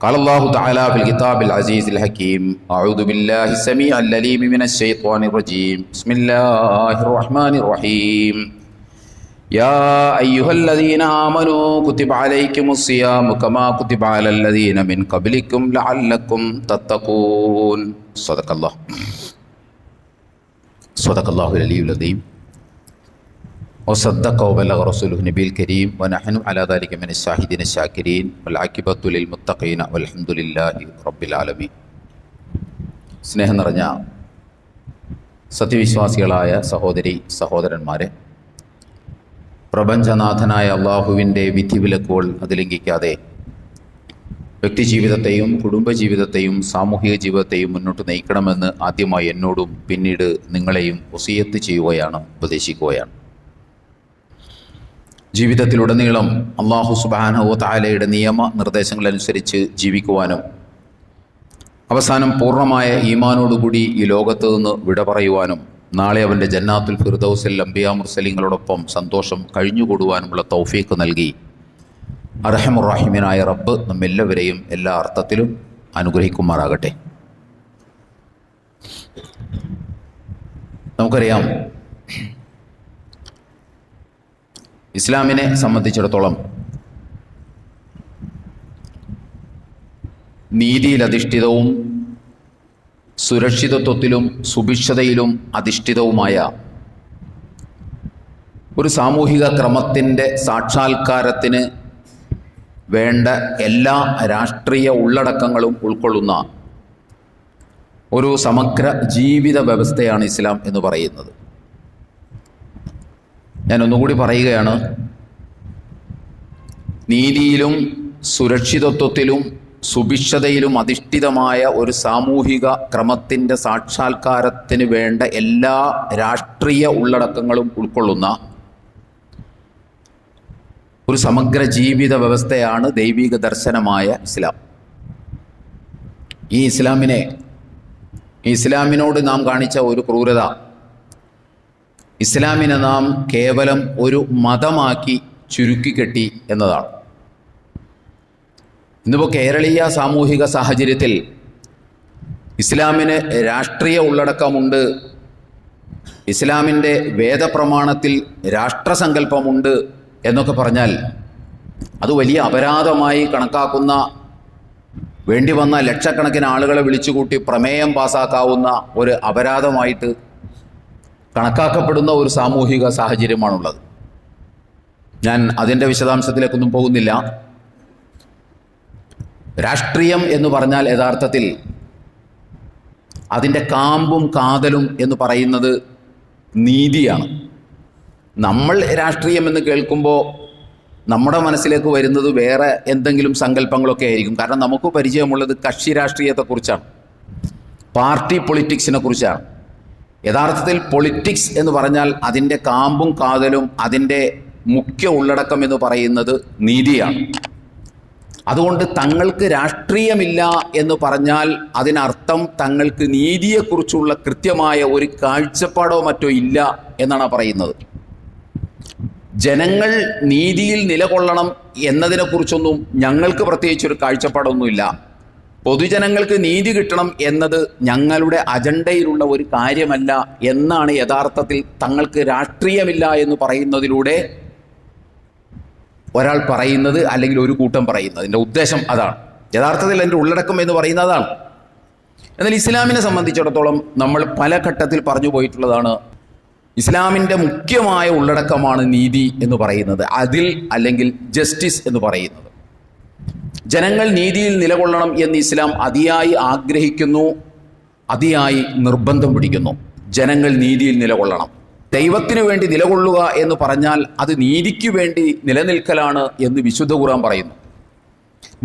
قال الله تعالى في الكتاب العزيز الحكيم أعوذ بالله السميع العليم من الشيطان الرجيم بسم الله الرحمن الرحيم يا أيها الذين آمنوا كتب عليكم الصيام كما كتب على الذين من قبلكم لعلكم تتقون صدق الله العلي العظيم وصدق وبلغ رسوله النبي الكريم ونحن على ذلك من الشاهدين الشاكرين والعاقبة للمتقين والحمد لله رب العالمين. സ്നേഹം നിറഞ്ഞ സത്യവിശ്വാസികളായ സഹോദരി സഹോദരന്മാരെ, പ്രപഞ്ചനാഥനായ അള്ളാഹുവിൻ്റെ വിധിവിലക്കുകൾ അതിലംഘിക്കാതെ വ്യക്തിജീവിതത്തെയും കുടുംബജീവിതത്തെയും സാമൂഹിക ജീവിതത്തെയും മുന്നോട്ട് നയിക്കണമെന്ന് ആദ്യമായി എന്നോടും പിന്നീട് നിങ്ങളെയും വസിയത്ത് ചെയ്യുകയാണ്, ഉപദേശിക്കുകയാണ്. ജീവിതത്തിലുടനീളം അല്ലാഹു സുബ്ഹാനഹു വ തആലയുടെ നിയമ നിർദ്ദേശങ്ങളനുസരിച്ച് ജീവിക്കുവാനും അവസാനം പൂർണ്ണമായ ഈമാനോടുകൂടി ഈ ലോകത്ത് നിന്ന് വിട പറയുവാനും നാളെ അവൻ്റെ ജന്നാത്തുൽ ഫിർദൗസിൽ അംബിയാ മുർസലീങ്ങളോടൊപ്പം സന്തോഷം കഴിഞ്ഞുകൂടുവാനുമുള്ള തൗഫീഖ് നൽകി അർഹമുർ റഹീമീനായ റബ്ബ് നമ്മെല്ലാവരെയും എല്ലാ അർത്ഥത്തിലും അനുഗ്രഹിക്കുമാറാകട്ടെ. നമുക്കറിയാം, ഇസ്ലാമിനെ സംബന്ധിച്ചിടത്തോളം നീതിയിലധിഷ്ഠിതവും സുരക്ഷിതത്വത്തിലും സുഭിക്ഷതയിലും അധിഷ്ഠിതവുമായ ഒരു സാമൂഹിക ക്രമത്തിൻ്റെ സാക്ഷാത്കാരത്തിന് വേണ്ട എല്ലാ രാഷ്ട്രീയ ഉള്ളടക്കങ്ങളും ഉൾക്കൊള്ളുന്ന ഒരു സമഗ്ര ജീവിത വ്യവസ്ഥയാണ് ഇസ്ലാം എന്ന് പറയുന്നത്. ഞാൻ ഒന്നുകൂടി പറയുകയാണ്, നീതിയിലും സുരക്ഷിതത്വത്തിലും സുഭിക്ഷതയിലും അധിഷ്ഠിതമായ ഒരു സാമൂഹിക ക്രമത്തിൻ്റെ സാക്ഷാത്കാരത്തിന് വേണ്ട എല്ലാ രാഷ്ട്രീയ ഉള്ളടക്കങ്ങളും ഉൾക്കൊള്ളുന്ന ഒരു സമഗ്ര ജീവിത വ്യവസ്ഥയാണ് ദൈവിക ദർശനമായ ഇസ്ലാം. ഈ ഇസ്ലാമിനോട് നാം കാണിച്ച ഒരു ക്രൂരത, ഇസ്ലാമിനെ നാം കേവലം ഒരു മതമാക്കി ചുരുക്കിക്കെട്ടി എന്നതാണ്. ഇന്നിപ്പോൾ കേരളീയ സാമൂഹിക സാഹചര്യത്തിൽ ഇസ്ലാമിന് രാഷ്ട്രീയ ഉള്ളടക്കമുണ്ട്, ഇസ്ലാമിൻ്റെ വേദപ്രമാണത്തിൽ രാഷ്ട്രസങ്കല്പമുണ്ട് എന്നൊക്കെ പറഞ്ഞാൽ അത് വലിയ അപരാധമായി കണക്കാക്കുന്ന, വേണ്ടി വന്ന ലക്ഷക്കണക്കിന് ആളുകളെ വിളിച്ചുകൂട്ടി പ്രമേയം പാസ്സാക്കാവുന്ന ഒരു അപരാധമായിട്ട് കണക്കാക്കപ്പെടുന്ന ഒരു സാമൂഹിക സാഹചര്യമാണുള്ളത്. ഞാൻ അതിൻ്റെ വിശദാംശത്തിലേക്കൊന്നും പോകുന്നില്ല. രാഷ്ട്രീയം എന്ന് പറഞ്ഞാൽ യഥാർത്ഥത്തിൽ അതിൻ്റെ കാമ്പും കാതലും എന്ന് പറയുന്നത് നീതിയാണ്. നമ്മൾ രാഷ്ട്രീയം എന്ന് കേൾക്കുമ്പോൾ നമ്മുടെ മനസ്സിലേക്ക് വരുന്നത് വേറെ എന്തെങ്കിലും സങ്കല്പങ്ങളൊക്കെ ആയിരിക്കും. കാരണം നമുക്ക് പരിചയമുള്ളത് കക്ഷി രാഷ്ട്രീയത്തെക്കുറിച്ചാണ്, പാർട്ടി പൊളിറ്റിക്സിനെ കുറിച്ചാണ്. യഥാർത്ഥത്തിൽ പൊളിറ്റിക്സ് എന്ന് പറഞ്ഞാൽ അതിൻ്റെ കാമ്പും കാതലും അതിൻ്റെ മുഖ്യ ഉള്ളടക്കം എന്ന് പറയുന്നത് നീതിയാണ്. അതുകൊണ്ട് തങ്ങൾക്ക് രാഷ്ട്രീയമില്ല എന്ന് പറഞ്ഞാൽ അതിനർത്ഥം തങ്ങൾക്ക് നീതിയെക്കുറിച്ചുള്ള കൃത്യമായ ഒരു കാഴ്ചപ്പാടോ മറ്റോ ഇല്ല എന്നാണ് പറയുന്നത്. ജനങ്ങൾ നീതിയിൽ നിലകൊള്ളണം എന്നതിനെക്കുറിച്ചൊന്നും ഞങ്ങൾക്ക് പ്രത്യേകിച്ചൊരു കാഴ്ചപ്പാടൊന്നുമില്ല. പൊതുജനങ്ങൾക്ക് നീതി കിട്ടണം എന്നത് ഞങ്ങളുടെ അജണ്ടയിലുള്ള ഒരു കാര്യമല്ല എന്നാണ് യഥാർത്ഥത്തിൽ തങ്ങൾക്ക് രാഷ്ട്രീയമില്ല എന്ന് പറയുന്നതിലൂടെ ഒരാൾ പറയുന്നത്, അല്ലെങ്കിൽ ഒരു കൂട്ടം പറയുന്നത്. അതിൻ്റെ ഉദ്ദേശം അതാണ്. യഥാർത്ഥത്തിൽ അതിൻ്റെ ഉള്ളടക്കം എന്ന് പറയുന്നത് അതാണ്. എന്നാൽ ഇസ്ലാമിനെ സംബന്ധിച്ചിടത്തോളം നമ്മൾ പല ഘട്ടത്തിൽ പറഞ്ഞു പോയിട്ടുള്ളതാണ്, ഇസ്ലാമിൻ്റെ മുഖ്യമായ ഉള്ളടക്കമാണ് നീതി എന്ന് പറയുന്നത്, അതിൽ അല്ലെങ്കിൽ ജസ്റ്റിസ് എന്ന് പറയുന്നത്. ജനങ്ങൾ നീതിയിൽ നിലകൊള്ളണം എന്ന് ഇസ്ലാം അതിയായി ആഗ്രഹിക്കുന്നു, അതിയായി നിർബന്ധം പിടിക്കുന്നു. ജനങ്ങൾ നീതിയിൽ നിലകൊള്ളണം. ദൈവത്തിനു വേണ്ടി നിലകൊള്ളുക എന്ന് പറഞ്ഞാൽ അത് നീതിക്ക് വേണ്ടി നിലനിൽക്കലാണ് എന്ന് വിശുദ്ധ ഖുർആൻ പറയുന്നു.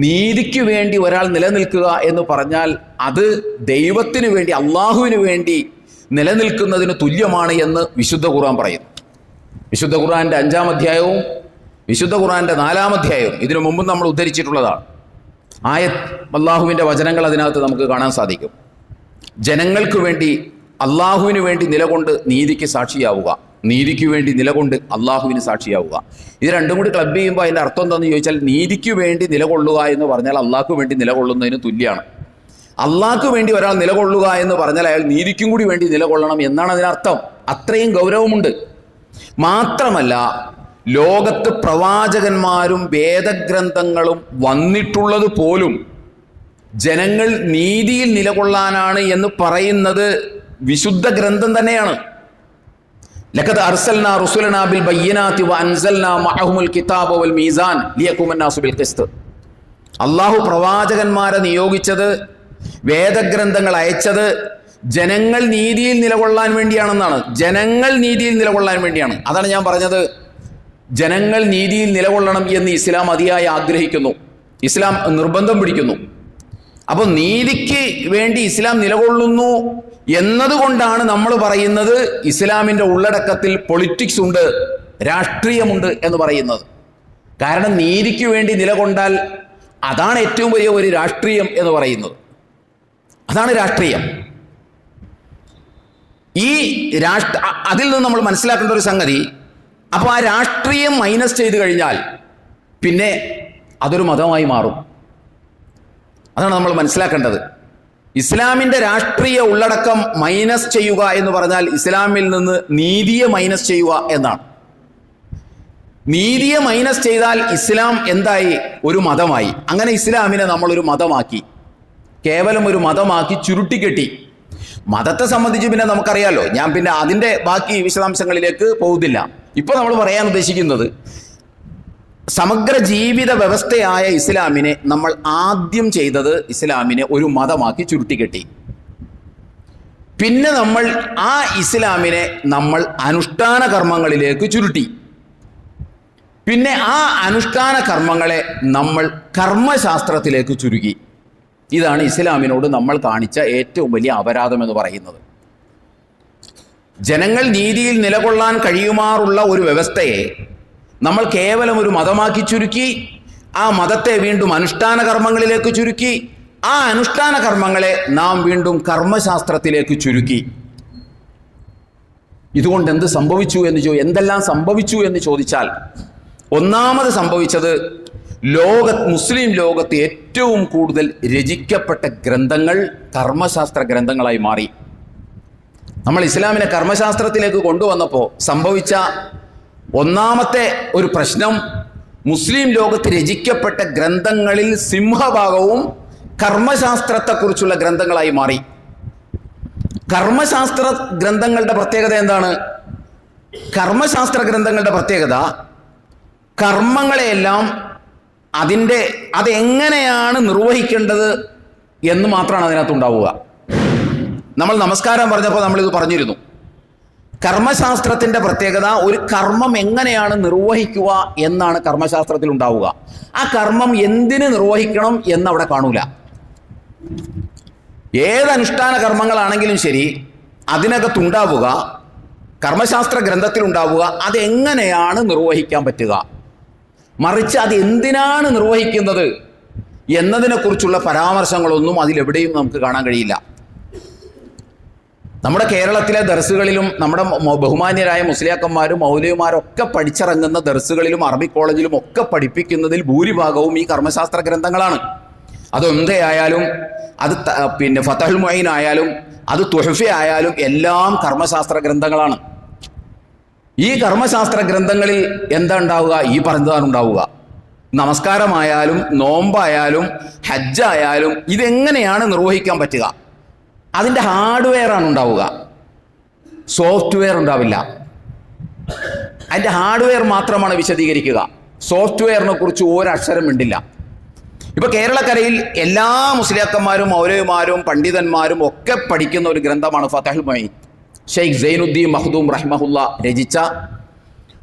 നീതിക്ക് വേണ്ടി ഒരാൾ നിലനിൽക്കുക എന്ന് പറഞ്ഞാൽ അത് ദൈവത്തിനു വേണ്ടി, അള്ളാഹുവിന് വേണ്ടി നിലനിൽക്കുന്നതിന് തുല്യമാണ് എന്ന് വിശുദ്ധ ഖുർആൻ പറയുന്നു. വിശുദ്ധ ഖുർആൻ്റെ 5-ാം അധ്യായവും വിശുദ്ധ ഖുർആൻ്റെ 4-ാം അധ്യായവും ഇതിനു മുമ്പും നമ്മൾ ഉദ്ധരിച്ചിട്ടുള്ളതാണ്. അള്ളാഹുവിൻ്റെ വചനങ്ങൾ അതിനകത്ത് നമുക്ക് കാണാൻ സാധിക്കും. ജനങ്ങൾക്ക് വേണ്ടി, അള്ളാഹുവിന് വേണ്ടി നിലകൊണ്ട് നീതിക്ക് സാക്ഷിയാവുക, നീതിക്ക് വേണ്ടി നിലകൊണ്ട് അള്ളാഹുവിന് സാക്ഷിയാവുക. ഇത് രണ്ടും കൂടി ക്ലബ് ചെയ്യുമ്പോൾ അതിൻ്റെ അർത്ഥം എന്താണെന്ന് ചോദിച്ചാൽ, നീതിക്ക് വേണ്ടി നിലകൊള്ളുക എന്ന് പറഞ്ഞാൽ അള്ളാഹ്ക്ക് വേണ്ടി നിലകൊള്ളുന്നതിന് തുല്യമാണ്. അള്ളാഹ്ക്ക് വേണ്ടി ഒരാൾ നിലകൊള്ളുക എന്ന് പറഞ്ഞാൽ അയാൾ നീതിക്കും കൂടി വേണ്ടി നിലകൊള്ളണം എന്നാണ് അതിനർത്ഥം. അത്രയും ഗൗരവമുണ്ട്. മാത്രമല്ല, ലോകത്ത് പ്രവാചകന്മാരും വേദഗ്രന്ഥങ്ങളും വന്നിട്ടുള്ളത് പോലും ജനങ്ങൾ നീതിയിൽ നിലകൊള്ളാനാണ് എന്ന് പറയുന്നത് വിശുദ്ധ ഗ്രന്ഥം തന്നെയാണ്. ലഖദ് അർസൽനാ റുസുലനാ ബിൽ ബയ്യിനാതി വഅൻസൽനാ മഅഹുൽ കിതാബ വൽ മീസാൻ ലിയകൂമൻ നാസു ബിൽ ഖിസ്ത്. അല്ലാഹു പ്രവാചകന്മാരെ നിയോഗിച്ചത്, വേദഗ്രന്ഥങ്ങൾ അയച്ചത് ജനങ്ങൾ നീതിയിൽ നിലകൊള്ളാൻ വേണ്ടിയാണെന്നാണ്. ജനങ്ങൾ നീതിയിൽ നിലകൊള്ളാൻ വേണ്ടിയാണ്. അതാണ് ഞാൻ പറഞ്ഞത്, ജനങ്ങൾ നീതിയിൽ നിലകൊള്ളണം എന്ന് ഇസ്ലാം അതിയായി ആഗ്രഹിക്കുന്നു, ഇസ്ലാം നിർബന്ധം പിടിക്കുന്നു. അപ്പോൾ നീതിക്ക് വേണ്ടി ഇസ്ലാം നിലകൊള്ളുന്നു എന്നതുകൊണ്ടാണ് നമ്മൾ പറയുന്നത് ഇസ്ലാമിൻ്റെ ഉള്ളടക്കത്തിൽ പൊളിറ്റിക്സ് ഉണ്ട്, രാഷ്ട്രീയമുണ്ട് എന്ന് പറയുന്നത്. കാരണം നീതിക്ക് വേണ്ടി നിലകൊണ്ടാൽ അതാണ് ഏറ്റവും വലിയ ഒരു രാഷ്ട്രീയം എന്ന് പറയുന്നത്. അതാണ് രാഷ്ട്രീയം. ഈ അതിൽ നിന്ന് നമ്മൾ മനസ്സിലാക്കേണ്ട ഒരു സംഗതി, അപ്പോൾ ആ രാഷ്ട്രീയം മൈനസ് ചെയ്ത് കഴിഞ്ഞാൽ പിന്നെ അതൊരു മതമായി മാറും. അതാണ് നമ്മൾ മനസ്സിലാക്കേണ്ടത്. ഇസ്ലാമിൻ്റെ രാഷ്ട്രീയ ഉള്ളടക്കം മൈനസ് ചെയ്യുക എന്ന് പറഞ്ഞാൽ ഇസ്ലാമിൽ നിന്ന് നീതിയെ മൈനസ് ചെയ്യുക എന്നാണ്. നീതിയെ മൈനസ് ചെയ്താൽ ഇസ്ലാം എന്തായി? ഒരു മതമായി. അങ്ങനെ ഇസ്ലാമിനെ നമ്മളൊരു മതമാക്കി, കേവലം ഒരു മതമാക്കി ചുരുട്ടിക്കെട്ടി. മതത്തെ സംബന്ധിച്ച് പിന്നെ നമുക്കറിയാലോ, ഞാൻ പിന്നെ അതിൻ്റെ ബാക്കി വിശദാംശങ്ങളിലേക്ക് പോകുന്നില്ല. ഇപ്പോൾ നമ്മൾ പറയാൻ ഉദ്ദേശിക്കുന്നത്, സമഗ്ര ജീവിത വ്യവസ്ഥയായ ഇസ്ലാമിനെ നമ്മൾ ആദ്യം ചെയ്തത് ഇസ്ലാമിനെ ഒരു മതമാക്കി ചുരുട്ടിക്കെട്ടി. പിന്നെ നമ്മൾ ആ ഇസ്ലാമിനെ നമ്മൾ അനുഷ്ഠാന കർമ്മങ്ങളിലേക്ക് ചുരുട്ടി. പിന്നെ ആ അനുഷ്ഠാന കർമ്മങ്ങളെ നമ്മൾ കർമ്മശാസ്ത്രത്തിലേക്ക് ചുരുക്കി. ഇതാണ് ഇസ്ലാമിനോട് നമ്മൾ കാണിച്ച ഏറ്റവും വലിയ അപരാധം എന്ന് പറയുന്നത്. ജനങ്ങൾ നീതിയിൽ നിലകൊള്ളാൻ കഴിയുമാറുള്ള ഒരു വ്യവസ്ഥയെ നമ്മൾ കേവലം ഒരു മതമാക്കി ചുരുക്കി. ആ മതത്തെ വീണ്ടും അനുഷ്ഠാന കർമ്മങ്ങളിലേക്ക് ചുരുക്കി. ആ അനുഷ്ഠാന കർമ്മങ്ങളെ നാം വീണ്ടും കർമ്മശാസ്ത്രത്തിലേക്ക് ചുരുക്കി. ഇതുകൊണ്ട് എന്ത് സംഭവിച്ചു എന്ന് എന്തെല്ലാം സംഭവിച്ചു എന്ന് ചോദിച്ചാൽ, ഒന്നാമത് സംഭവിച്ചത്, മുസ്ലിം ലോകത്ത് ഏറ്റവും കൂടുതൽ രചിക്കപ്പെട്ട ഗ്രന്ഥങ്ങൾ കർമ്മശാസ്ത്ര ഗ്രന്ഥങ്ങളായി മാറി. നമ്മൾ ഇസ്ലാമിനെ കർമ്മശാസ്ത്രത്തിലേക്ക് കൊണ്ടുവന്നപ്പോൾ സംഭവിച്ച ഒന്നാമത്തെ ഒരു പ്രശ്നം, മുസ്ലിം ലോകത്ത് രചിക്കപ്പെട്ട ഗ്രന്ഥങ്ങളിൽ സിംഹഭാഗവും കർമ്മശാസ്ത്രത്തെക്കുറിച്ചുള്ള ഗ്രന്ഥങ്ങളായി മാറി. കർമ്മശാസ്ത്ര ഗ്രന്ഥങ്ങളുടെ പ്രത്യേകത എന്താണ്? കർമ്മശാസ്ത്ര ഗ്രന്ഥങ്ങളുടെ പ്രത്യേകത, കർമ്മങ്ങളെയെല്ലാം അതെങ്ങനെയാണ് നിർവഹിക്കേണ്ടത് എന്ന് മാത്രമാണ് അതിനകത്തുണ്ടാവുക. നമ്മൾ നമസ്കാരം പറഞ്ഞപ്പോൾ നമ്മളിത് പറഞ്ഞിരുന്നു. കർമ്മശാസ്ത്രത്തിൻ്റെ പ്രത്യേകത, ഒരു കർമ്മം എങ്ങനെയാണ് നിർവഹിക്കുക എന്നാണ് കർമ്മശാസ്ത്രത്തിൽ ഉണ്ടാവുക. ആ കർമ്മം എന്തിന് നിർവഹിക്കണം എന്നവിടെ കാണൂല. ഏത് അനുഷ്ഠാന കർമ്മങ്ങളാണെങ്കിലും ശരി, അതിനകത്തുണ്ടാവുക, കർമ്മശാസ്ത്ര ഗ്രന്ഥത്തിലുണ്ടാവുക, അതെങ്ങനെയാണ് നിർവഹിക്കാൻ പറ്റുക. മറിച്ച് അത് എന്തിനാണ് നിർവഹിക്കുന്നത് എന്നതിനെക്കുറിച്ചുള്ള പരാമർശങ്ങളൊന്നും അതിലെവിടെയും നമുക്ക് കാണാൻ കഴിയില്ല. നമ്മുടെ കേരളത്തിലെ ദർസുകളിലും നമ്മുടെ ബഹുമാന്യരായ മുസ്ലിയാക്കന്മാരും മൗലവിമാരും ഒക്കെ പഠിച്ചിറങ്ങുന്ന ദർസുകളിലും അറബിക് കോളേജിലും ഒക്കെ പഠിപ്പിക്കുന്നതിൽ ഭൂരിഭാഗവും ഈ കർമ്മശാസ്ത്ര ഗ്രന്ഥങ്ങളാണ്. അത് ഉംദയായാലും, അത് പിന്നെ ഫതഹുൽ മുഈൻ ആയാലും, അത് തുഹഫ ആയാലും എല്ലാം കർമ്മശാസ്ത്ര ഗ്രന്ഥങ്ങളാണ്. ഈ കർമ്മശാസ്ത്ര ഗ്രന്ഥങ്ങളിൽ എന്താ ഉണ്ടാവുക? ഈ പറഞ്ഞതാണ് ഉണ്ടാവുക. നമസ്കാരമായാലും നോമ്പായാലും ഹജ്ജായാലും ഇതെങ്ങനെയാണ് നിർവഹിക്കാൻ പറ്റുക, അതിൻ്റെ ഹാർഡ്വെയറാണ് ഉണ്ടാവുക, സോഫ്റ്റ്വെയർ ഉണ്ടാവില്ല. അതിൻ്റെ ഹാർഡ്വെയർ മാത്രമാണ് വിശദീകരിക്കുക, സോഫ്റ്റ്വെയറിനെ കുറിച്ച് ഒരക്ഷരം മിണ്ടില്ല. ഇപ്പോൾ കേരളക്കരയിൽ എല്ലാ മുസ്ലിയാക്കന്മാരും മൗലവിമാരും പണ്ഡിതന്മാരും ഒക്കെ പഠിക്കുന്ന ഒരു ഗ്രന്ഥമാണ് ഫതഹുൽ മുഈൻ. ഷെയ്ഖ് സൈനുദ്ദീൻ മഖ്ദൂം റഹിമഹുല്ല രചിച്ച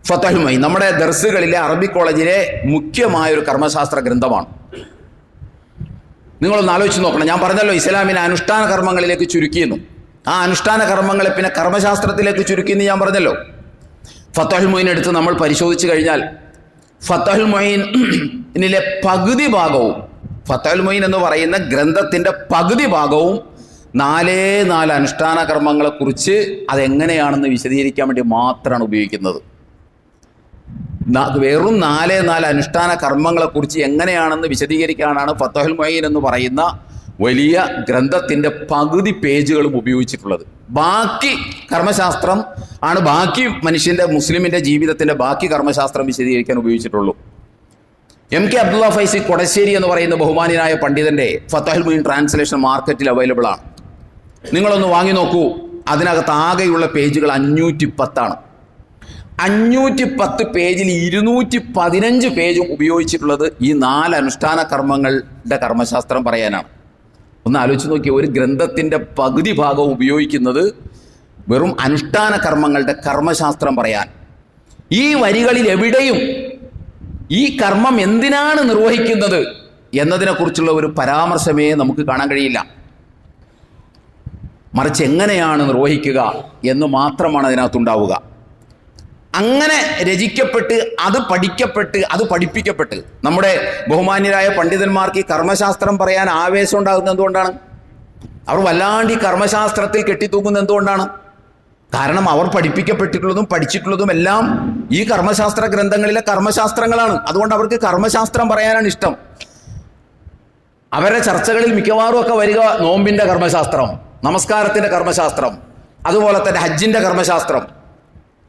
ഫതഹുൽ മുഈൻ നമ്മുടെ ദർസുകളിലെ അറബിക് കോളേജിലെ മുഖ്യമായൊരു കർമ്മശാസ്ത്ര ഗ്രന്ഥമാണ്. നിങ്ങളൊന്ന് ആലോചിച്ച് നോക്കണം. ഞാൻ പറഞ്ഞല്ലോ ഇസ്ലാമിനെ അനുഷ്ഠാന കർമ്മങ്ങളിലേക്ക് ചുരുക്കിയെന്നു. ആ അനുഷ്ഠാന കർമ്മങ്ങളെ പിന്നെ കർമ്മശാസ്ത്രത്തിലേക്ക് ചുരുക്കിയെന്ന് ഞാൻ പറഞ്ഞല്ലോ. ഫതഹുൽ മുഈൻ എടുത്ത് നമ്മൾ പരിശോധിച്ച് കഴിഞ്ഞാൽ ഫതഹുൽ മുഈനിലെ പകുതി ഭാഗവും, ഫതഹുൽ മുഈൻ എന്ന് പറയുന്ന ഗ്രന്ഥത്തിൻ്റെ പകുതി ഭാഗവും 4 അനുഷ്ഠാന കർമ്മങ്ങളെക്കുറിച്ച് അതെങ്ങനെയാണെന്ന് വിശദീകരിക്കാൻ വേണ്ടി മാത്രമാണ് ഉപയോഗിക്കുന്നത്. വെറും 4 അനുഷ്ഠാന കർമ്മങ്ങളെക്കുറിച്ച് എങ്ങനെയാണെന്ന് വിശദീകരിക്കാനാണ് ഫത്ഹുൽ മുഈൻ എന്ന് പറയുന്ന വലിയ ഗ്രന്ഥത്തിൻ്റെ പകുതി പേജുകളും ഉപയോഗിച്ചിട്ടുള്ളത്. ബാക്കി കർമ്മശാസ്ത്രം ആണ് ബാക്കി മുസ്ലിമിൻ്റെ ജീവിതത്തിൻ്റെ ബാക്കി കർമ്മശാസ്ത്രം വിശദീകരിക്കാൻ ഉപയോഗിച്ചിട്ടുള്ളൂ. MK അബ്ദുള്ള ഫൈസി കൊടശ്ശേരി എന്ന് പറയുന്ന ബഹുമാന്യനായ പണ്ഡിതൻ്റെ ഫത്ഹുൽ മുഈൻ ട്രാൻസ്ലേഷൻ മാർക്കറ്റിൽ അവൈലബിൾ ആണ്. നിങ്ങളൊന്ന് വാങ്ങി നോക്കൂ. അതിനകത്ത് ആകെയുള്ള പേജുകൾ 510 ആണ്. 510 പേജിൽ 215 പേജും ഉപയോഗിച്ചിട്ടുള്ളത് ഈ 4 അനുഷ്ഠാന കർമ്മങ്ങളുടെ കർമ്മശാസ്ത്രം പറയാനാണ്. ഒന്ന് ആലോചിച്ച് നോക്കിയാൽ ഒരു ഗ്രന്ഥത്തിൻ്റെ പകുതി ഭാഗവും ഉപയോഗിക്കുന്നത് വെറും അനുഷ്ഠാന കർമ്മങ്ങളുടെ കർമ്മശാസ്ത്രം പറയാൻ. ഈ വരികളിൽ എവിടെയും ഈ കർമ്മം എന്തിനാണ് നിർവഹിക്കുന്നത് എന്നതിനെക്കുറിച്ചുള്ള ഒരു പരാമർശമേ നമുക്ക് കാണാൻ കഴിയില്ല. മറിച്ച് എങ്ങനെയാണ് നിർവഹിക്കുക എന്ന് മാത്രമാണ് അതിനകത്തുണ്ടാവുക. അങ്ങനെ രചിക്കപ്പെട്ട് അത് പഠിക്കപ്പെട്ട് അത് പഠിപ്പിക്കപ്പെട്ട് നമ്മുടെ ബഹുമാന്യരായ പണ്ഡിതന്മാർക്ക് ഈ കർമ്മശാസ്ത്രം പറയാൻ ആവേശം ഉണ്ടാകുന്നത് എന്തുകൊണ്ടാണ്? അവർ വല്ലാണ്ട് ഈ കർമ്മശാസ്ത്രത്തിൽ കെട്ടിത്തൂക്കുന്നത് എന്തുകൊണ്ടാണ്? കാരണം അവർ പഠിപ്പിക്കപ്പെട്ടിട്ടുള്ളതും പഠിച്ചിട്ടുള്ളതും എല്ലാം ഈ കർമ്മശാസ്ത്ര ഗ്രന്ഥങ്ങളിലെ കർമ്മശാസ്ത്രങ്ങളാണ്. അതുകൊണ്ട് അവർക്ക് കർമ്മശാസ്ത്രം പറയാനാണ് ഇഷ്ടം. അവരുടെ ചർച്ചകളിൽ മിക്കവാറും ഒക്കെ വരിക നോമ്പിൻ്റെ കർമ്മശാസ്ത്രം, നമസ്കാരത്തിൻ്റെ കർമ്മശാസ്ത്രം, അതുപോലെ തന്നെ ഹജ്ജിൻ്റെ കർമ്മശാസ്ത്രം.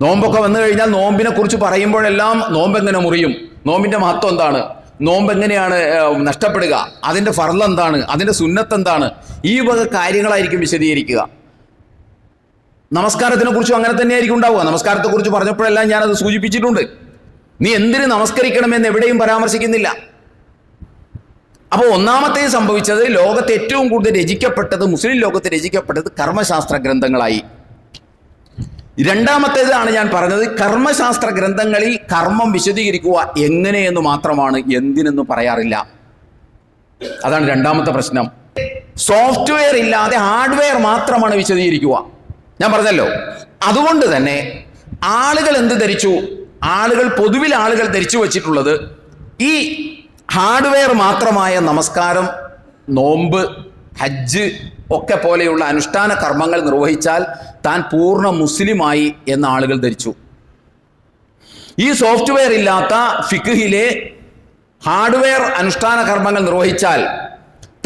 നോമ്പൊക്കെ വന്നു കഴിഞ്ഞാൽ നോമ്പിനെ കുറിച്ച് പറയുമ്പോഴെല്ലാം നോമ്പ് എങ്ങനെ മുറിയും, നോമ്പിൻ്റെ മഹത്വം എന്താണ്, നോമ്പ് എങ്ങനെയാണ് നഷ്ടപ്പെടുക, അതിൻ്റെ ഫർള് എന്താണ്, അതിൻ്റെ സുന്നത്ത് എന്താണ്, ഈ വക കാര്യങ്ങളായിരിക്കും വിശദീകരിക്കുക. നമസ്കാരത്തിനെ കുറിച്ചും അങ്ങനെ തന്നെയായിരിക്കും ഉണ്ടാവുക. നമസ്കാരത്തെക്കുറിച്ച് പറഞ്ഞപ്പോഴെല്ലാം ഞാനത് സൂചിപ്പിച്ചിട്ടുണ്ട്. നീ എന്തിന് നമസ്കരിക്കണമെന്ന് എവിടെയും പരാമർശിക്കുന്നില്ല. അപ്പോൾ ഒന്നാമത്തെ സംഭവിച്ചത് ലോകത്ത് ഏറ്റവും കൂടുതൽ രചിക്കപ്പെട്ടത്, മുസ്ലിം ലോകത്ത് രചിക്കപ്പെട്ടത് കർമ്മശാസ്ത്ര ഗ്രന്ഥങ്ങളായി. രണ്ടാമത്തേതാണ് ഞാൻ പറഞ്ഞത്, കർമ്മശാസ്ത്ര ഗ്രന്ഥങ്ങളിൽ കർമ്മം വിശദീകരിക്കുക എങ്ങനെയെന്ന് മാത്രമാണ്, എന്തിനെന്ന് പറയാറില്ല. അതാണ് രണ്ടാമത്തെ പ്രശ്നം. സോഫ്റ്റ്വെയർ ഇല്ലാതെ ഹാർഡ്വെയർ മാത്രമാണ് വിശദീകരിക്കുക. ഞാൻ പറഞ്ഞല്ലോ. അതുകൊണ്ട് തന്നെ ആളുകൾ എന്ത് ധരിച്ചു? പൊതുവിൽ ആളുകൾ ധരിച്ചു വച്ചിട്ടുള്ളത് ഈ ഹാർഡ്വെയർ മാത്രമായ നമസ്കാരം, നോമ്പ്, ഹജ്ജ് ഒക്കെ പോലെയുള്ള അനുഷ്ഠാന കർമ്മങ്ങൾ നിർവഹിച്ചാൽ താൻ പൂർണ്ണ മുസ്ലിമായി എന്ന ആളുകൾ ധരിച്ചു. ഈ സോഫ്റ്റ്വെയർ ഇല്ലാത്ത ഫിഖ്ഹിലെ ഹാർഡ്വെയർ അനുഷ്ഠാന കർമ്മങ്ങൾ നിർവഹിച്ചാൽ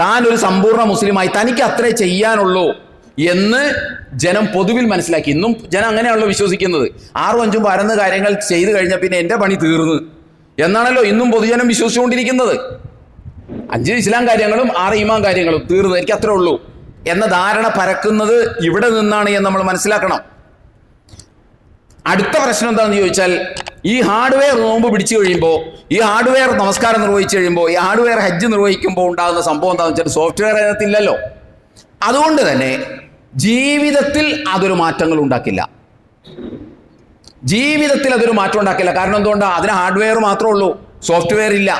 താൻ ഒരു സമ്പൂർണ്ണ മുസ്ലിമായി, തനിക്ക് അത്രേ ചെയ്യാനുള്ളൂ എന്ന് ജനം പൊതുവിൽ മനസ്സിലാക്കി. ഇന്നും ജനം അങ്ങനെയാണല്ലോ വിശ്വസിക്കുന്നത്. 6 5 പരന്ന കാര്യങ്ങൾ ചെയ്തു കഴിഞ്ഞാൽ പിന്നെ എൻ്റെ പണി തീർന്ന് എന്നാണല്ലോ ഇന്നും പൊതുജനം വിശ്വസിച്ചുകൊണ്ടിരിക്കുന്നത്. 5 ഇസ്ലാം കാര്യങ്ങളും 6 ഈമാൻ കാര്യങ്ങളും തീർന്ന്, എനിക്ക് അത്രേ ഉള്ളൂ എന്ന ധാരണ പരക്കുന്നത് ഇവിടെ നിന്നാണ് എന്ന് നമ്മൾ മനസ്സിലാക്കണം. അടുത്ത പ്രശ്നം എന്താണെന്ന് ചോദിച്ചാൽ, ഈ ഹാർഡ്വെയർ നോമ്പ് പിടിച്ചു കഴിയുമ്പോൾ, ഈ ഹാർഡ്വെയർ നമസ്കാരം നിർവഹിച്ചു കഴിയുമ്പോൾ, ഈ ഹാർഡ്വെയർ ഹജ്ജ് നിർവഹിക്കുമ്പോൾ ഉണ്ടാകുന്ന സംഭവം എന്താണെന്ന് വെച്ചാൽ സോഫ്റ്റ്വെയർ അതിനകത്തില്ലല്ലോ. അതുകൊണ്ട് തന്നെ ജീവിതത്തിൽ അതൊരു മാറ്റങ്ങൾ ഉണ്ടാക്കില്ല. കാരണം എന്തുകൊണ്ടാണ്? അതിന് ഹാർഡ്വെയർ മാത്രമേ ഉള്ളൂ, സോഫ്റ്റ്വെയർ ഇല്ല.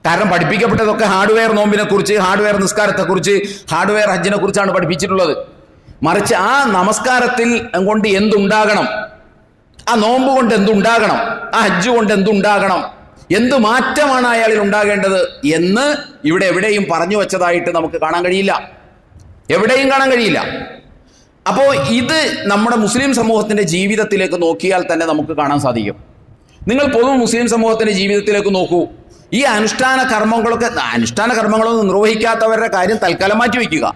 കാരണം പഠിപ്പിക്കപ്പെട്ടതൊക്കെ ഹാർഡ്വെയർ നോമ്പിനെ കുറിച്ച്, ഹാർഡ്വെയർ നിസ്കാരത്തെക്കുറിച്ച്, ഹാർഡ്വെയർ ഹജ്ജിനെ കുറിച്ചാണ് പഠിപ്പിച്ചിട്ടുള്ളത്. മറിച്ച് ആ നമസ്കാരത്തിൽ കൊണ്ട് എന്തുണ്ടാകണം, ആ നോമ്പ് കൊണ്ട് എന്തുണ്ടാകണം, ആ ഹജ്ജ് കൊണ്ട് എന്തുണ്ടാകണം, എന്ത് മാറ്റമാണ് അയാളിൽ ഉണ്ടാകേണ്ടത് എന്ന് ഇവിടെ എവിടെയും പറഞ്ഞു വെച്ചതായിട്ട് നമുക്ക് കാണാൻ കഴിയില്ല. എവിടെയും കാണാൻ കഴിയില്ല. അപ്പോൾ ഇത് നമ്മുടെ മുസ്ലിം സമൂഹത്തിൻ്റെ ജീവിതത്തിലേക്ക് നോക്കിയാൽ തന്നെ നമുക്ക് കാണാൻ സാധിക്കും. നിങ്ങൾ പൊതു മുസ്ലിം സമൂഹത്തിൻ്റെ ജീവിതത്തിലേക്ക് നോക്കൂ. ഈ അനുഷ്ഠാന കർമ്മങ്ങളൊന്നും നിർവഹിക്കാത്തവരുടെ കാര്യം തൽക്കാലം മാറ്റി വയ്ക്കുക.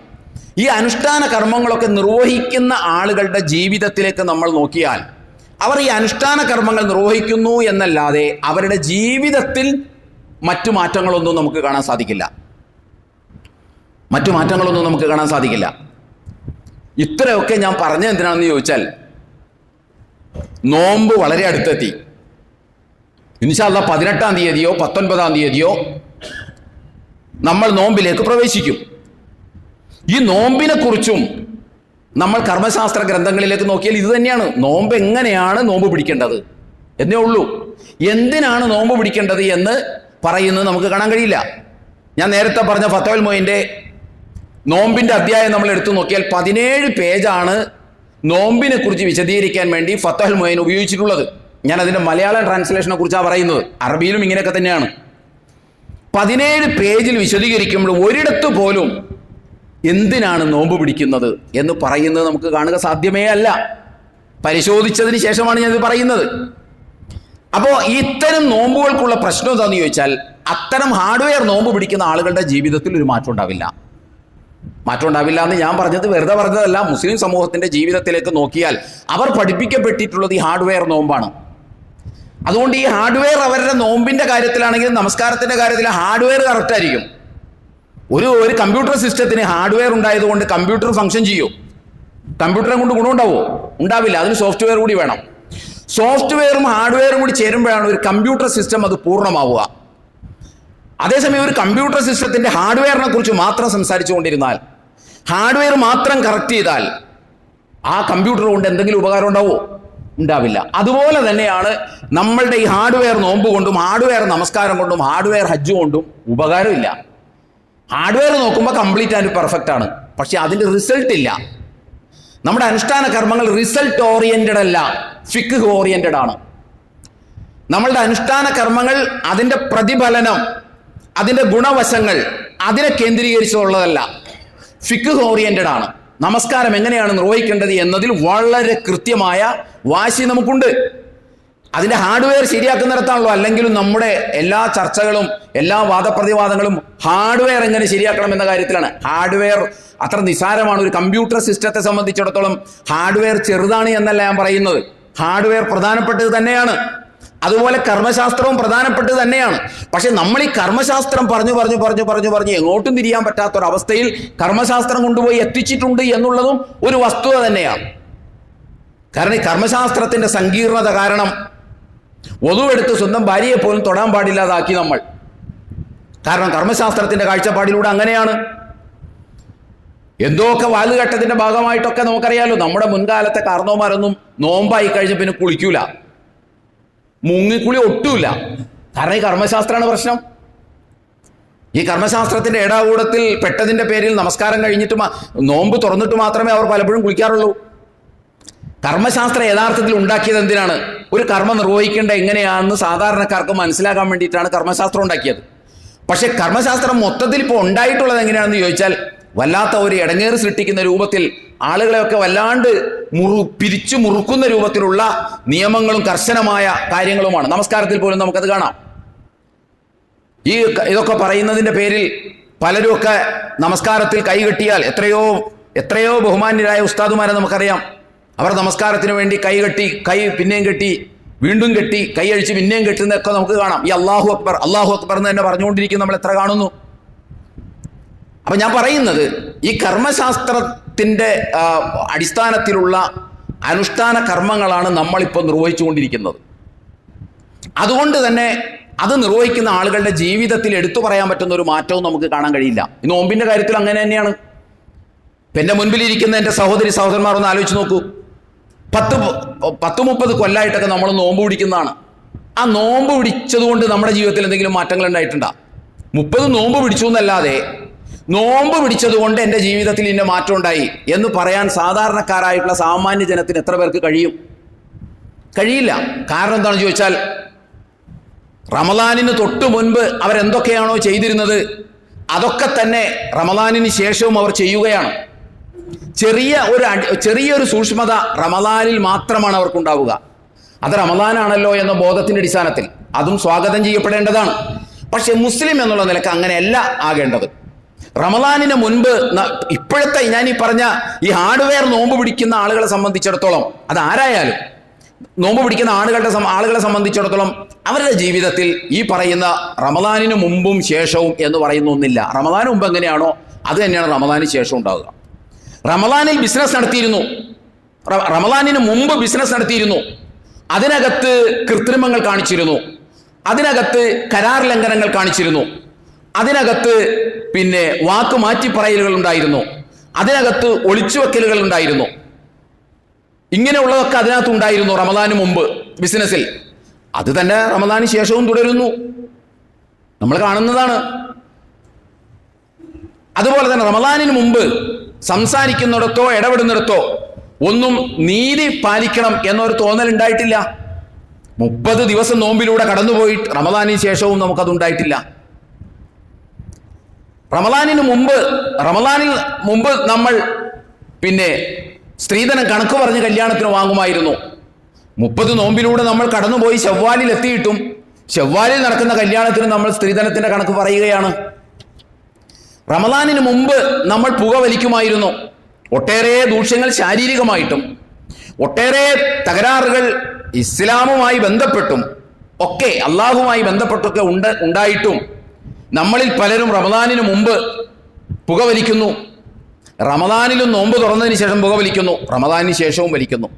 ഈ അനുഷ്ഠാന കർമ്മങ്ങളൊക്കെ നിർവഹിക്കുന്ന ആളുകളുടെ ജീവിതത്തിലേക്ക് നമ്മൾ നോക്കിയാൽ അവർ ഈ അനുഷ്ഠാന കർമ്മങ്ങൾ നിർവഹിക്കുന്നു എന്നല്ലാതെ അവരുടെ ജീവിതത്തിൽ മറ്റു മാറ്റങ്ങളൊന്നും നമുക്ക് കാണാൻ സാധിക്കില്ല. ഇത്രയൊക്കെ ഞാൻ പറഞ്ഞ എന്തിനാണെന്ന് ചോദിച്ചാൽ, നോമ്പ് വളരെ അടുത്തെത്തി. ഇൻഷാ അല്ലാഹ് 18-ാം തീയതിയോ 19-ാം തീയതിയോ നമ്മൾ നോമ്പിലേക്ക് പ്രവേശിക്കും. ഈ നോമ്പിനെ കുറിച്ചും നമ്മൾ കർമ്മശാസ്ത്ര ഗ്രന്ഥങ്ങളിലേക്ക് നോക്കിയാൽ ഇത് തന്നെയാണ്. നോമ്പ് എങ്ങനെയാണ് നോമ്പ് പിടിക്കേണ്ടത് എന്നേ ഉള്ളൂ. എന്തിനാണ് നോമ്പ് പിടിക്കേണ്ടത് എന്ന് പറയുന്നത് നമുക്ക് കാണാൻ കഴിയില്ല. ഞാൻ നേരത്തെ പറഞ്ഞ ഫത്ഹുൽ മുഈൻ്റെ നോമ്പിൻ്റെ അധ്യായം നമ്മൾ എടുത്തു നോക്കിയാൽ 17 പേജാണ് നോമ്പിനെ കുറിച്ച് വിശദീകരിക്കാൻ വേണ്ടി ഫത്ഹുൽ മുഈൻ ഉപയോഗിച്ചിട്ടുള്ളത്. ഞാൻ അതിൻ്റെ മലയാളം ട്രാൻസ്ലേഷനെ കുറിച്ചാണ് പറയുന്നത്. അറബിയിലും ഇങ്ങനെയൊക്കെ തന്നെയാണ്. 17 പേജിൽ വിശദീകരിക്കുമ്പോൾ ഒരിടത്ത് പോലും എന്തിനാണ് നോമ്പ് പിടിക്കുന്നത് എന്ന് പറയുന്നത് നമുക്ക് കാണുക സാധ്യമേ അല്ല. പരിശോധിച്ചതിന് ശേഷമാണ് ഞാനിത് പറയുന്നത്. അപ്പോൾ ഇത്തരം നോമ്പുകൾക്കുള്ള പ്രശ്നം എന്താണെന്ന് ചോദിച്ചാൽ, അത്തരം ഹാർഡ്വെയർ നോമ്പ് പിടിക്കുന്ന ആളുകളുടെ ജീവിതത്തിൽ ഒരു മാറ്റം ഉണ്ടാവില്ല. മാറ്റം ഉണ്ടാവില്ല എന്ന് ഞാൻ പറഞ്ഞത് വെറുതെ പറഞ്ഞതല്ല. മുസ്ലിം സമൂഹത്തിന്റെ ജീവിതത്തിലേക്ക് നോക്കിയാൽ അവർ പഠിപ്പിക്കപ്പെട്ടിട്ടുള്ളത് ഈ ഹാർഡ്വെയർ നോമ്പാണ്. അതുകൊണ്ട് ഈ ഹാർഡ്വെയർ അവരുടെ നോമ്പിന്റെ കാര്യത്തിലാണെങ്കിലും നമസ്കാരത്തിന്റെ കാര്യത്തിൽ ഹാർഡ്വെയർ കറക്റ്റ് ആയിരിക്കും. ഒരു കമ്പ്യൂട്ടർ സിസ്റ്റത്തിന് ഹാർഡ്വെയർ ഉണ്ടായതുകൊണ്ട് കമ്പ്യൂട്ടർ ഫംഗ്ഷൻ ചെയ്യും. കമ്പ്യൂട്ടറെ കൊണ്ട് ഗുണമുണ്ടാവോ? ഉണ്ടാവില്ല. അതിന് സോഫ്റ്റ്വെയർ കൂടി വേണം. സോഫ്റ്റ്വെയറും ഹാർഡ്വെയറും കൂടി ചേരുമ്പോഴാണ് ഒരു കമ്പ്യൂട്ടർ സിസ്റ്റം അത് പൂർണ്ണമാവുക. അതേസമയം ഒരു കമ്പ്യൂട്ടർ സിസ്റ്റത്തിന്റെ ഹാർഡ്വെയറിനെ കുറിച്ച് മാത്രം സംസാരിച്ചുകൊണ്ടിരുന്നാൽ, ഹാർഡ്വെയർ മാത്രം കറക്റ്റ് ചെയ്താൽ ആ കമ്പ്യൂട്ടർ കൊണ്ട് എന്തെങ്കിലും ഉപകാരം ഉണ്ടാവോ? ഉണ്ടാവില്ല. അതുപോലെ തന്നെയാണ് നമ്മളുടെ ഈ ഹാർഡ്വെയർ നോമ്പ് കൊണ്ടും ഹാർഡ്വെയർ നമസ്കാരം കൊണ്ടും ഹാർഡ്വെയർ ഹജ്ജ് കൊണ്ടും ഉപകാരമില്ല. ഹാർഡ്വെയർ നോക്കുമ്പോൾ കംപ്ലീറ്റ് ആൻഡ് പെർഫെക്റ്റ് ആണ്, പക്ഷെ അതിന്റെ റിസൾട്ട് ഇല്ല. നമ്മുടെ അനുഷ്ഠാന കർമ്മങ്ങൾ റിസൾട്ട് ഓറിയന്റഡ് അല്ല, ഫിഖ് ഓറിയന്റഡ് ആണ്. നമ്മളുടെ അനുഷ്ഠാന കർമ്മങ്ങൾ അതിന്റെ പ്രതിഫലനം, അതിന്റെ ഗുണവശങ്ങൾ അതിനെ കേന്ദ്രീകരിച്ചുള്ളതല്ല, ഫിഖ് ഓറിയന്റഡ് ആണ്. നമസ്കാരം എങ്ങനെയാണ് നിർവഹിക്കേണ്ടത് എന്നതിൽ വളരെ കൃത്യമായ വാശി നമുക്കുണ്ട്. അതിന്റെ ഹാർഡ്വെയർ ശരിയാക്കുന്നിടത്താണല്ലോ. അല്ലെങ്കിലും നമ്മുടെ എല്ലാ ചർച്ചകളും എല്ലാ വാദപ്രതിവാദങ്ങളും ഹാർഡ്വെയർ എങ്ങനെ ശരിയാക്കണം എന്ന കാര്യത്തിലാണ്. ഹാർഡ്വെയർ അത്ര നിസാരമാണ്. ഒരു കമ്പ്യൂട്ടർ സിസ്റ്റത്തെ സംബന്ധിച്ചിടത്തോളം ഹാർഡ്വെയർ ചെറുതാണ് എന്നല്ല ഞാൻ പറയുന്നത്. ഹാർഡ്വെയർ പ്രധാനപ്പെട്ടത് തന്നെയാണ്. അതുപോലെ കർമ്മശാസ്ത്രവും പ്രധാനപ്പെട്ടത് തന്നെയാണ്. പക്ഷെ നമ്മൾ ഈ കർമ്മശാസ്ത്രം പറഞ്ഞു എങ്ങോട്ടും തിരിയാൻ പറ്റാത്തൊരവസ്ഥയിൽ കർമ്മശാസ്ത്രം കൊണ്ടുപോയി എത്തിച്ചിട്ടുണ്ട് എന്നുള്ളതും ഒരു വസ്തുത തന്നെയാണ്. കാരണം ഈ കർമ്മശാസ്ത്രത്തിന്റെ സങ്കീർണത കാരണം വധുവെടുത്ത് സ്വന്തം ഭാര്യയെ പോലും തൊടാൻ പാടില്ലാതാക്കി നമ്മൾ. കാരണം കർമ്മശാസ്ത്രത്തിന്റെ കാഴ്ചപ്പാടിലൂടെ അങ്ങനെയാണ്. എന്തൊക്കെ വാലുകെട്ടതിന്റെ ഭാഗമായിട്ടൊക്കെ നമുക്കറിയാലോ. നമ്മുടെ മുൻകാലത്തെ കാരണവന്മാരൊന്നും നോമ്പായി കഴിഞ്ഞ പിന്നെ കുളിക്കൂല, മുങ്ങിക്കുളി ഒട്ടുമില്ല. കാരണം ഈ കർമ്മശാസ്ത്രമാണ് പ്രശ്നം. ഈ കർമ്മശാസ്ത്രത്തിന്റെ ഏടാകൂടത്തിൽ പെട്ടതിന്റെ പേരിൽ നമസ്കാരം കഴിഞ്ഞിട്ട് നോമ്പ് തുറന്നിട്ട് മാത്രമേ അവർ പലപ്പോഴും കുളിക്കാറുള്ളൂ. കർമ്മശാസ്ത്രം യഥാർത്ഥത്തിൽ ഉണ്ടാക്കിയത് എന്തിനാണ്? ഒരു കർമ്മം നിർവഹിക്കേണ്ട എങ്ങനെയാണെന്ന് സാധാരണക്കാർക്ക് മനസ്സിലാക്കാൻ വേണ്ടിയിട്ടാണ് കർമ്മശാസ്ത്രം ഉണ്ടാക്കിയത്. പക്ഷെ കർമ്മശാസ്ത്രം മൊത്തത്തിൽ ഇപ്പോൾ ഉണ്ടായിട്ടുള്ളത് എങ്ങനെയാണെന്ന് ചോദിച്ചാൽ, വല്ലാത്ത ഒരു ഇടങ്ങേറ് സൃഷ്ടിക്കുന്ന രൂപത്തിൽ, ആളുകളെയൊക്കെ വല്ലാണ്ട് പിരിച്ചു മുറുക്കുന്ന രൂപത്തിലുള്ള നിയമങ്ങളും കർശനമായ കാര്യങ്ങളുമാണ്. നമസ്കാരത്തിൽ പോലും നമുക്കത് കാണാം. ഇതൊക്കെ പറയുന്നതിന്റെ പേരിൽ പലരുമൊക്കെ നമസ്കാരത്തിൽ കൈകെട്ടിയാൽ, എത്രയോ ബഹുമാന്യരായ ഉസ്താദുമാരെ നമുക്കറിയാം. അവർ നമസ്കാരത്തിന് വേണ്ടി കൈ പിന്നെയും കെട്ടി, വീണ്ടും കെട്ടി, കൈ അഴിച്ച് പിന്നെയും കെട്ടുന്നതൊക്കെ നമുക്ക് കാണാം. ഈ അള്ളാഹു അക്ബർ എന്ന് തന്നെ പറഞ്ഞുകൊണ്ടിരിക്കും നമ്മൾ എത്ര കാണുന്നു. അപ്പൊ ഞാൻ പറയുന്നത്, ഈ കർമ്മശാസ്ത്രത്തിന്റെ അടിസ്ഥാനത്തിലുള്ള അനുഷ്ഠാന കർമ്മങ്ങളാണ് നമ്മളിപ്പോൾ നിർവഹിച്ചുകൊണ്ടിരിക്കുന്നത്. അതുകൊണ്ട് തന്നെ അത് നിർവഹിക്കുന്ന ആളുകളുടെ ജീവിതത്തിൽ എടുത്തു പറയാൻ പറ്റുന്ന ഒരു മാറ്റവും നമുക്ക് കാണാൻ കഴിയില്ല. ഈ നോമ്പിന്റെ കാര്യത്തിൽ അങ്ങനെ തന്നെയാണ്. എന്റെ മുൻപിലിരിക്കുന്ന എൻ്റെ സഹോദരന്മാർ ഒന്ന് ആലോചിച്ച് നോക്കൂ. 10-30 കൊല്ലമായിട്ടൊക്കെ നമ്മൾ നോമ്പ് പിടിക്കുന്നതാണ്. ആ നോമ്പ് പിടിച്ചതുകൊണ്ട് നമ്മുടെ ജീവിതത്തിൽ എന്തെങ്കിലും മാറ്റങ്ങൾ ഉണ്ടായിട്ടുണ്ടോ? 30 നോമ്പ് പിടിച്ചു എന്നല്ലാതെ നോമ്പ് പിടിച്ചതുകൊണ്ട് എൻ്റെ ജീവിതത്തിൽ ഇന്ന മാറ്റം ഉണ്ടായി എന്ന് പറയാൻ സാധാരണക്കാരായിട്ടുള്ള സാമാന്യ ജനത്തിന് എത്ര പേർക്ക് കഴിയും? കഴിയില്ല. കാരണം എന്താണെന്ന് ചോദിച്ചാൽ, റമദാനിന് തൊട്ട് മുൻപ് അവരെന്തൊക്കെയാണോ ചെയ്തിരുന്നത് അതൊക്കെ തന്നെ റമദാനിന് ശേഷവും അവർ ചെയ്യുകയാണ്. ചെറിയൊരു സൂക്ഷ്മത റമദാനിൽ മാത്രമാണ് അവർക്കുണ്ടാവുക. അത് റമദാനാണല്ലോ എന്ന ബോധത്തിന്റെ അടിസ്ഥാനത്തിൽ അതും സ്വാഗതം ചെയ്യപ്പെടേണ്ടതാണ്. പക്ഷെ മുസ്ലിം എന്നുള്ള നിലക്ക് അങ്ങനെയല്ല ആകേണ്ടത്. റമദാനിന് മുൻപ് ഇപ്പോഴത്തെ ഞാൻ ഈ പറഞ്ഞ ഈ ഹാർഡ്വെയർ നോമ്പ് പിടിക്കുന്ന ആളുകളെ സംബന്ധിച്ചിടത്തോളം, അത് ആരായാലും നോമ്പ് പിടിക്കുന്ന ആളുകളെ സംബന്ധിച്ചിടത്തോളം അവരുടെ ജീവിതത്തിൽ ഈ പറയുന്ന റമദാനിന് മുമ്പും ശേഷവും എന്ന് പറയുന്ന ഒന്നില്ല. റമദാന് മുമ്പ് എങ്ങനെയാണോ അത് തന്നെയാണ് റമദാനിന് ശേഷം ഉണ്ടാവുക. റമദാനിൽ ബിസിനസ് നടത്തിയിരുന്നു, റമദാനിന് മുമ്പ് ബിസിനസ് നടത്തിയിരുന്നു, അതിനകത്ത് കൃത്രിമങ്ങൾ കാണിച്ചിരുന്നു, അതിനകത്ത് കരാർ ലംഘനങ്ങൾ കാണിച്ചിരുന്നു, അതിനകത്ത് പിന്നെ വാക്ക് മാറ്റിപ്പറയലുകൾ ഉണ്ടായിരുന്നു, അതിനകത്ത് ഒളിച്ചുവെക്കലുകൾ ഉണ്ടായിരുന്നു. ഇങ്ങനെയുള്ളതൊക്കെ അതിനകത്ത് ഉണ്ടായിരുന്നു റമദാന് മുമ്പ് ബിസിനസ്സിൽ. അത് തന്നെ റമദാന് ശേഷവും തുടരുന്നു, നമ്മൾ കാണുന്നതാണ്. അതുപോലെ തന്നെ റമദാനിന് മുമ്പ് സംസാരിക്കുന്നിടത്തോ ഇടപെടുന്നിടത്തോ ഒന്നും നീതി പാലിക്കണം എന്നൊരു തോന്നൽ ഉണ്ടായിട്ടില്ല. 30 ദിവസം നോമ്പിലൂടെ കടന്നുപോയി റമദാനിന് ശേഷവും നമുക്കത് ഉണ്ടായിട്ടില്ല. റമദാനിൽ മുമ്പ് നമ്മൾ സ്ത്രീധനം കണക്ക് പറഞ്ഞ് കല്യാണത്തിന് വാങ്ങുമായിരുന്നു. 30 നോമ്പിലൂടെ നമ്മൾ കടന്നുപോയി ശവ്വാലിൽ എത്തിയിട്ടും ശവ്വാലിൽ നടക്കുന്ന കല്യാണത്തിന് നമ്മൾ സ്ത്രീധനത്തിന്റെ കണക്ക് പറയുകയാണ്. റമദാനിന് മുമ്പ് നമ്മൾ പുകവലിക്കുമായിരുന്നു. ഒട്ടേറെ ദൂഷ്യങ്ങൾ ശാരീരികമായിട്ടും ഒട്ടേറെ തകരാറുകൾ ഇസ്ലാമുമായി ബന്ധപ്പെട്ടും ഒക്കെ അള്ളാഹുമായി ബന്ധപ്പെട്ടൊക്കെ ഉണ്ടായിട്ടും നമ്മളിൽ പലരും റമദാനിന് മുമ്പ് പുകവലിക്കുന്നു. റമദാനിലും നോമ്പ് തുറന്നതിന് ശേഷം പുകവലിക്കുന്നു. റമദാനിന് ശേഷവും വലിക്കുന്നു.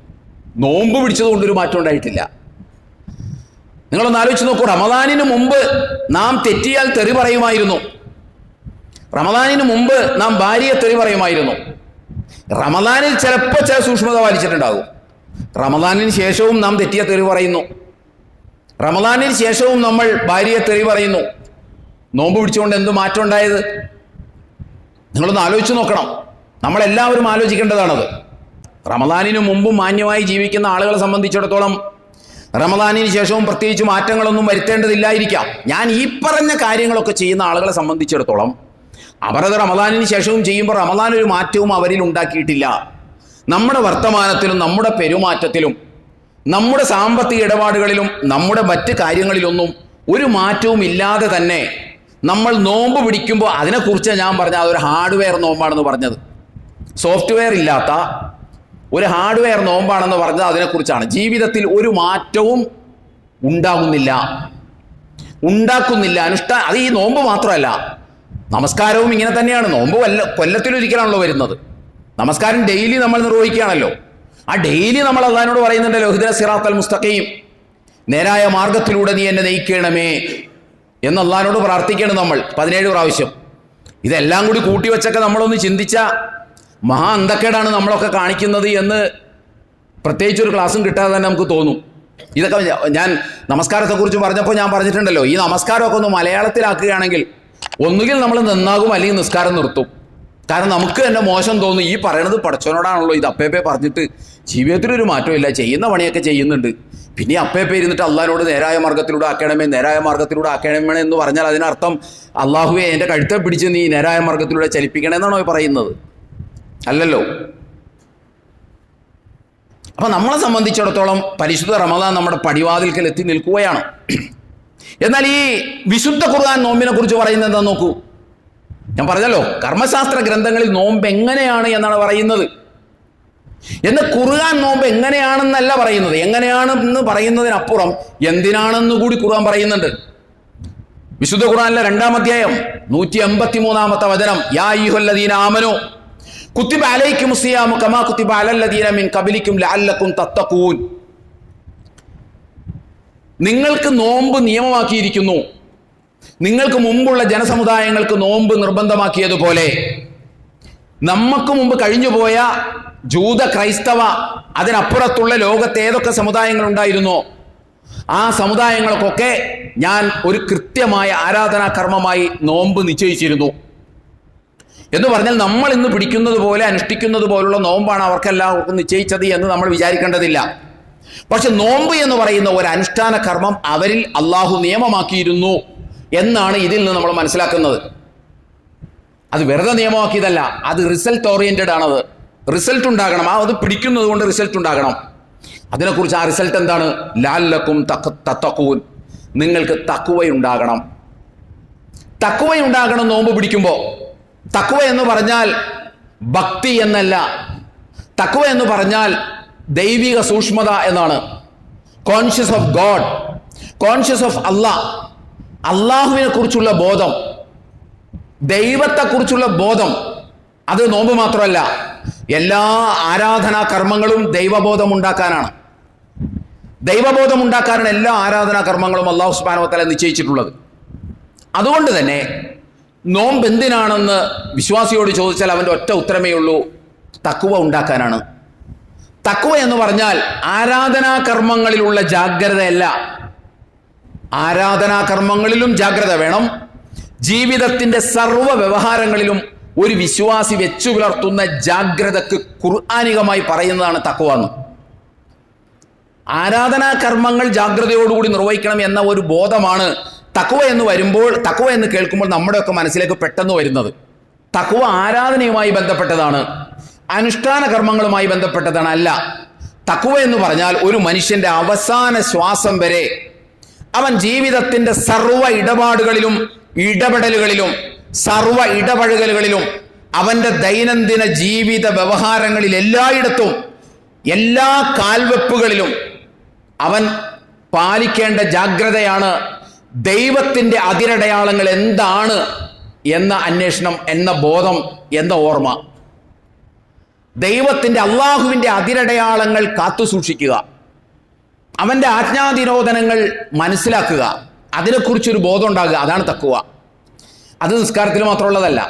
നോമ്പ് പിടിച്ചതുകൊണ്ടൊരു മാറ്റം ഉണ്ടായിട്ടില്ല. നിങ്ങളൊന്ന് ആലോചിച്ച് നോക്കൂ. റമദാനിന് മുമ്പ് നാം തെറ്റിയാൽ തെറി പറയുമായിരുന്നു. റമദാനിന് മുമ്പ് നാം ഭാര്യയെ തെറി പറയുമായിരുന്നു. റമദാനിൽ ചിലപ്പോൾ ചില സൂക്ഷ്മത പാലിച്ചിട്ടുണ്ടാകും. റമദാനിന് ശേഷവും നാം തെറ്റിയ തെറി പറയുന്നു. റമദാനിന് ശേഷവും നമ്മൾ ഭാര്യയെ തെറി പറയുന്നു. നോമ്പ് പിടിച്ചുകൊണ്ട് എന്ത് മാറ്റം ഉണ്ടായത്? നിങ്ങളൊന്ന് ആലോചിച്ച് നോക്കണം. നമ്മളെല്ലാവരും ആലോചിക്കേണ്ടതാണത്. റമദാനിന് മുമ്പും മാന്യമായി ജീവിക്കുന്ന ആളുകളെ സംബന്ധിച്ചിടത്തോളം റമദാനിന് ശേഷവും പ്രത്യേകിച്ച് മാറ്റങ്ങളൊന്നും വരുത്തേണ്ടതില്ലായിരിക്കാം. ഞാൻ ഈ പറഞ്ഞ കാര്യങ്ങളൊക്കെ ചെയ്യുന്ന ആളുകളെ സംബന്ധിച്ചിടത്തോളം അവരത് റമദാനിന് ശേഷവും ചെയ്യുമ്പോൾ റമദാൻ ഒരു മാറ്റവും അവരിൽ ഉണ്ടാക്കിയിട്ടില്ല. നമ്മുടെ വർത്തമാനത്തിലും നമ്മുടെ പെരുമാറ്റത്തിലും നമ്മുടെ സാമ്പത്തിക ഇടപാടുകളിലും നമ്മുടെ മറ്റ് കാര്യങ്ങളിലൊന്നും ഒരു മാറ്റവും ഇല്ലാതെ തന്നെ നമ്മൾ നോമ്പ് പിടിക്കുമ്പോൾ അതിനെക്കുറിച്ച് ഞാൻ പറഞ്ഞ അതൊരു ഹാർഡ്വെയർ നോമ്പാണെന്ന് പറഞ്ഞത്. സോഫ്റ്റ്വെയർ ഇല്ലാത്ത ഒരു ഹാർഡ്വെയർ നോമ്പാണെന്ന് പറഞ്ഞത് അതിനെക്കുറിച്ചാണ്. ജീവിതത്തിൽ ഒരു മാറ്റവും ഉണ്ടാകുന്നില്ല. അത് ഈ നോമ്പ് മാത്രമല്ല, നമസ്കാരവും ഇങ്ങനെ തന്നെയാണ്. നോമ്പ് കൊല്ലത്തിലൊരിക്കലാണല്ലോ വരുന്നത്. നമസ്കാരം ഡെയിലി നമ്മൾ നിർവഹിക്കുകയാണല്ലോ. ആ ഡെയിലി നമ്മൾ അള്ളാഹിനോട് പറയുന്നുണ്ടല്ലോ, ഇഹ്ദിന സിറാത്തൽ മുസ്തഖീം, നേരായ മാർഗത്തിലൂടെ നീ എന്നെ നയിക്കണമേ എന്ന് അള്ളാഹിനോട് പ്രാർത്ഥിക്കണം നമ്മൾ 17 പ്രാവശ്യം. ഇതെല്ലാം കൂടി കൂട്ടിവെച്ചൊക്കെ നമ്മളൊന്ന് ചിന്തിച്ച മഹാ അന്തക്കേടാണ് നമ്മളൊക്കെ കാണിക്കുന്നത് എന്ന് പ്രത്യേകിച്ചൊരു ക്ലാസ്സും കിട്ടാതെ തന്നെ നമുക്ക് തോന്നും. ഇതൊക്കെ ഞാൻ നമസ്കാരത്തെക്കുറിച്ച് പറഞ്ഞപ്പോൾ ഞാൻ പറഞ്ഞിട്ടുണ്ടല്ലോ, ഈ നമസ്കാരമൊക്കെ ഒന്ന് മലയാളത്തിലാക്കുകയാണെങ്കിൽ ഒന്നുകിൽ നമ്മൾ നന്നാകും, അല്ലെങ്കിൽ നിസ്കാരം നിർത്തും. കാരണം നമുക്ക് തന്നെ മോശം തോന്നും. ഈ പറയണത് പടച്ചവനോടാണല്ലോ, ഇത് അപ്പേപ്പേ പറഞ്ഞിട്ട് ജീവിതത്തിലൊരു മാറ്റമില്ല, ചെയ്യുന്ന പണിയൊക്കെ ചെയ്യുന്നുണ്ട്. പിന്നെ അപ്പേപ്പേ ഇരുന്നിട്ട് അള്ളാഹിനോട് നേരായ മാർഗത്തിലൂടെ ആക്കണമേ എന്ന് പറഞ്ഞാൽ അതിനർത്ഥം അള്ളാഹുവെ എൻ്റെ കഴുത്തെ പിടിച്ച് നീ നേരായ മാർഗത്തിലൂടെ ചലിപ്പിക്കണേ എന്നാണോ പറയുന്നത്? അല്ലല്ലോ. അപ്പൊ നമ്മളെ സംബന്ധിച്ചിടത്തോളം പരിശുദ്ധ റമദാൻ നമ്മുടെ പടിവാതിൽക്കൽ എത്തി നിൽക്കുകയാണ്. എന്നാൽ ഈ വിശുദ്ധ ഖുർആൻ നോമ്പിനെ കുറിച്ച് പറയുന്നത് എന്താ നോക്കൂ. ഞാൻ പറഞ്ഞല്ലോ, കർമ്മശാസ്ത്ര ഗ്രന്ഥങ്ങളിൽ നോമ്പ് എങ്ങനെയാണ് എന്നാണ് പറയുന്നത്. എന്നാൽ ഖുർആൻ നോമ്പ് എങ്ങനെയാണെന്നല്ല പറയുന്നത്. എങ്ങനെയാണെന്ന് പറയുന്നതിനപ്പുറം എന്തിനാണെന്ന് കൂടി ഖുർആൻ പറയുന്നുണ്ട്. വിശുദ്ധ ഖുർആനിലെ 2-ാം അധ്യായം 183-ാമത്തെ വചനം, യാ അയ്യുഹല്ലദീന ആമനൂ കുത്തിബ അലൈക്കുമുസ് സിയാമു കമാ കുത്തിബ അലല്ലദീന മിൻ ഖബലിക്കും ലഅല്ലക്കും തത്തഖൂൻ. നിങ്ങൾക്ക് നോമ്പ് നിയമമാക്കിയിരിക്കുന്നു, നിങ്ങൾക്ക് മുമ്പുള്ള ജനസമുദായങ്ങൾക്ക് നോമ്പ് നിർബന്ധമാക്കിയതുപോലെ നമുക്ക് മുമ്പ് കഴിഞ്ഞുപോയ ജൂത, ക്രൈസ്തവ, അതിനപ്പുറത്തുള്ള ലോകത്ത് ഏതൊക്കെ സമുദായങ്ങൾ ഉണ്ടായിരുന്നോ ആ സമുദായങ്ങൾക്കൊക്കെ ഞാൻ ഒരു കൃത്യമായ ആരാധനാകർമ്മമായി നോമ്പ് നിശ്ചയിച്ചിരുന്നു എന്ന് പറഞ്ഞാൽ നമ്മൾ ഇന്ന് പിടിക്കുന്നത് പോലെ അനുഷ്ഠിക്കുന്നത് പോലുള്ള നോമ്പാണ് അവർക്കെല്ലാവർക്കും നിശ്ചയിച്ചത് എന്ന് നമ്മൾ വിചാരിക്കേണ്ടതില്ല. പക്ഷെ നോമ്പ് എന്ന് പറയുന്ന ഒരു അനുഷ്ഠാന കർമ്മം അവരിൽ അള്ളാഹു നിയമമാക്കിയിരുന്നു എന്നാണ് ഇതിൽ നിന്ന് നമ്മൾ മനസ്സിലാക്കുന്നത്. അത് വെറുതെ നിയമമാക്കിയതല്ല, അത് റിസൾട്ട് ഓറിയന്റഡ് ആണത്. റിസൾട്ട് ഉണ്ടാകണം. അത് പിടിക്കുന്നത് കൊണ്ട് റിസൾട്ട് ഉണ്ടാകണം. അതിനെക്കുറിച്ച് ആ റിസൾട്ട് എന്താണ്? ലഅല്ലക്കും തത്തഖൂൻ, നിങ്ങൾക്ക് തഖ്വയുണ്ടാകണം. തഖ്വയുണ്ടാകണം നോമ്പ് പിടിക്കുമ്പോൾ. തഖ്വ എന്ന് പറഞ്ഞാൽ ഭക്തി എന്നല്ല. തഖ്വ എന്ന് പറഞ്ഞാൽ ദൈവിക സൂക്ഷ്മത എന്നാണ്. Conscious of God, conscious of Allah, അള്ളാഹുവിനെ കുറിച്ചുള്ള ബോധം, ദൈവത്തെക്കുറിച്ചുള്ള ബോധം. അത് നോമ്പ് മാത്രമല്ല, എല്ലാ ആരാധനാ കർമ്മങ്ങളും ദൈവബോധം ഉണ്ടാക്കാനാണ്. ദൈവബോധം ഉണ്ടാക്കാനാണ് എല്ലാ ആരാധനാ കർമ്മങ്ങളും അല്ലാഹു സുബ്ഹാനഹു വ തആല നിശ്ചയിച്ചിട്ടുള്ളത്. അതുകൊണ്ട് തന്നെ നോമ്പ് എന്തിനാണെന്ന് വിശ്വാസിയോട് ചോദിച്ചാൽ അവൻ്റെ ഒറ്റ ഉത്തരമേ ഉള്ളൂ, തഖ്വ ഉണ്ടാക്കാനാണ്. തഖ്വ എന്ന് പറഞ്ഞാൽ ആരാധനാ കർമ്മങ്ങളിലുള്ള ജാഗ്രതയല്ല. ആരാധനാ കർമ്മങ്ങളിലും ജാഗ്രത വേണം. ജീവിതത്തിൻ്റെ സർവ്വ വ്യവഹാരങ്ങളിലും ഒരു വിശ്വാസി വെച്ചു പുലർത്തുന്ന ജാഗ്രതക്ക് ഖുർആനികമായി പറയുന്നതാണ് തഖ്വ എന്ന്. ആരാധനാ കർമ്മങ്ങൾ ജാഗ്രതയോടുകൂടി നിർവഹിക്കണം എന്ന ഒരു ബോധമാണ് തഖ്വ എന്ന് വരുമ്പോൾ, തഖ്വ എന്ന് കേൾക്കുമ്പോൾ നമ്മുടെയൊക്കെ മനസ്സിലേക്ക് പെട്ടെന്ന് വരുന്നത് തഖ്വ ആരാധനയുമായി ബന്ധപ്പെട്ടതാണ്, അനുഷ്ഠാന കർമ്മങ്ങളുമായി ബന്ധപ്പെട്ടതാണ്. അല്ല, തഖ്വ എന്ന് പറഞ്ഞാൽ ഒരു മനുഷ്യന്റെ അവസാന ശ്വാസം വരെ അവൻ ജീവിതത്തിന്റെ സർവ്വ ഇടപാടുകളിലും ഇടപെടലുകളിലും സർവ്വ ഇടപഴകലുകളിലും അവന്റെ ദൈനംദിന ജീവിത വ്യവഹാരങ്ങളിൽ എല്ലായിടത്തും എല്ലാ കാൽവെപ്പുകളിലും അവൻ പാലിക്കേണ്ട ജാഗ്രതയാണ് ദൈവത്തിന്റെ അതിരടയാളങ്ങൾ എന്താണ് എന്ന അന്വേഷണം, എന്ന ബോധം, എന്ന ഓർമ്മ. ദൈവത്തിന്റെ, അള്ളാഹുവിന്റെ അതിരടയാളങ്ങൾ കാത്തു സൂക്ഷിക്കുക, അവന്റെ ആജ്ഞാതിരോധനങ്ങൾ മനസ്സിലാക്കുക, അതിനെക്കുറിച്ചൊരു ബോധം ഉണ്ടാകുക. അതാണ് തഖ്വ. അത് നിസ്കാരത്തിൽ മാത്രമുള്ളതല്ല,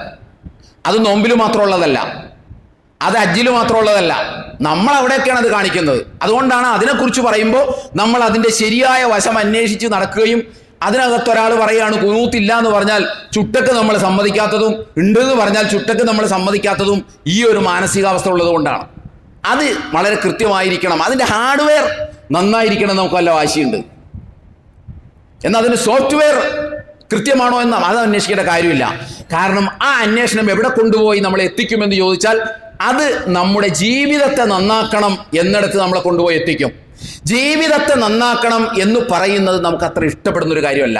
അത് നോമ്പിൽ മാത്രമുള്ളതല്ല, അത് ഹജ്ജിൽ മാത്രമുള്ളതല്ല. നമ്മൾ അവിടെയൊക്കെയാണ് അത് കാണിക്കുന്നത്. അതുകൊണ്ടാണ് അതിനെക്കുറിച്ച് പറയുമ്പോൾ നമ്മൾ അതിൻ്റെ ശരിയായ വശം അന്വേഷിച്ച് നടക്കുകയും അതിനകത്ത് ഒരാൾ പറയുകയാണ് ഖുനൂത്തില്ല എന്ന് പറഞ്ഞാൽ ചുട്ടക്ക് നമ്മൾ സമ്മതിക്കാത്തതും, ഉണ്ട് എന്ന് പറഞ്ഞാൽ ചുട്ടക്ക് നമ്മൾ സമ്മതിക്കാത്തതും ഈ ഒരു മാനസികാവസ്ഥ ഉള്ളത് കൊണ്ടാണ്. അത് വളരെ കൃത്യമായിരിക്കണം, അതിൻ്റെ ഹാർഡ്വെയർ നന്നായിരിക്കണം. നമുക്ക് വല്ല വാശിയുണ്ട്, എന്നാൽ അതിന് സോഫ്റ്റ്വെയർ കൃത്യമാണോ എന്ന് അത് അന്വേഷിക്കേണ്ട കാര്യമില്ല. കാരണം ആ അന്വേഷണം എവിടെ കൊണ്ടുപോയി നമ്മളെ എത്തിക്കുമെന്ന് ചോദിച്ചാൽ അത് നമ്മുടെ ജീവിതത്തെ നന്നാക്കണം എന്നിടത്ത് നമ്മളെ കൊണ്ടുപോയി എത്തിക്കും. ജീവിതത്തെ നന്നാക്കണം എന്ന് പറയുന്നത് നമുക്ക് അത്ര ഇഷ്ടപ്പെടുന്ന ഒരു കാര്യമല്ല.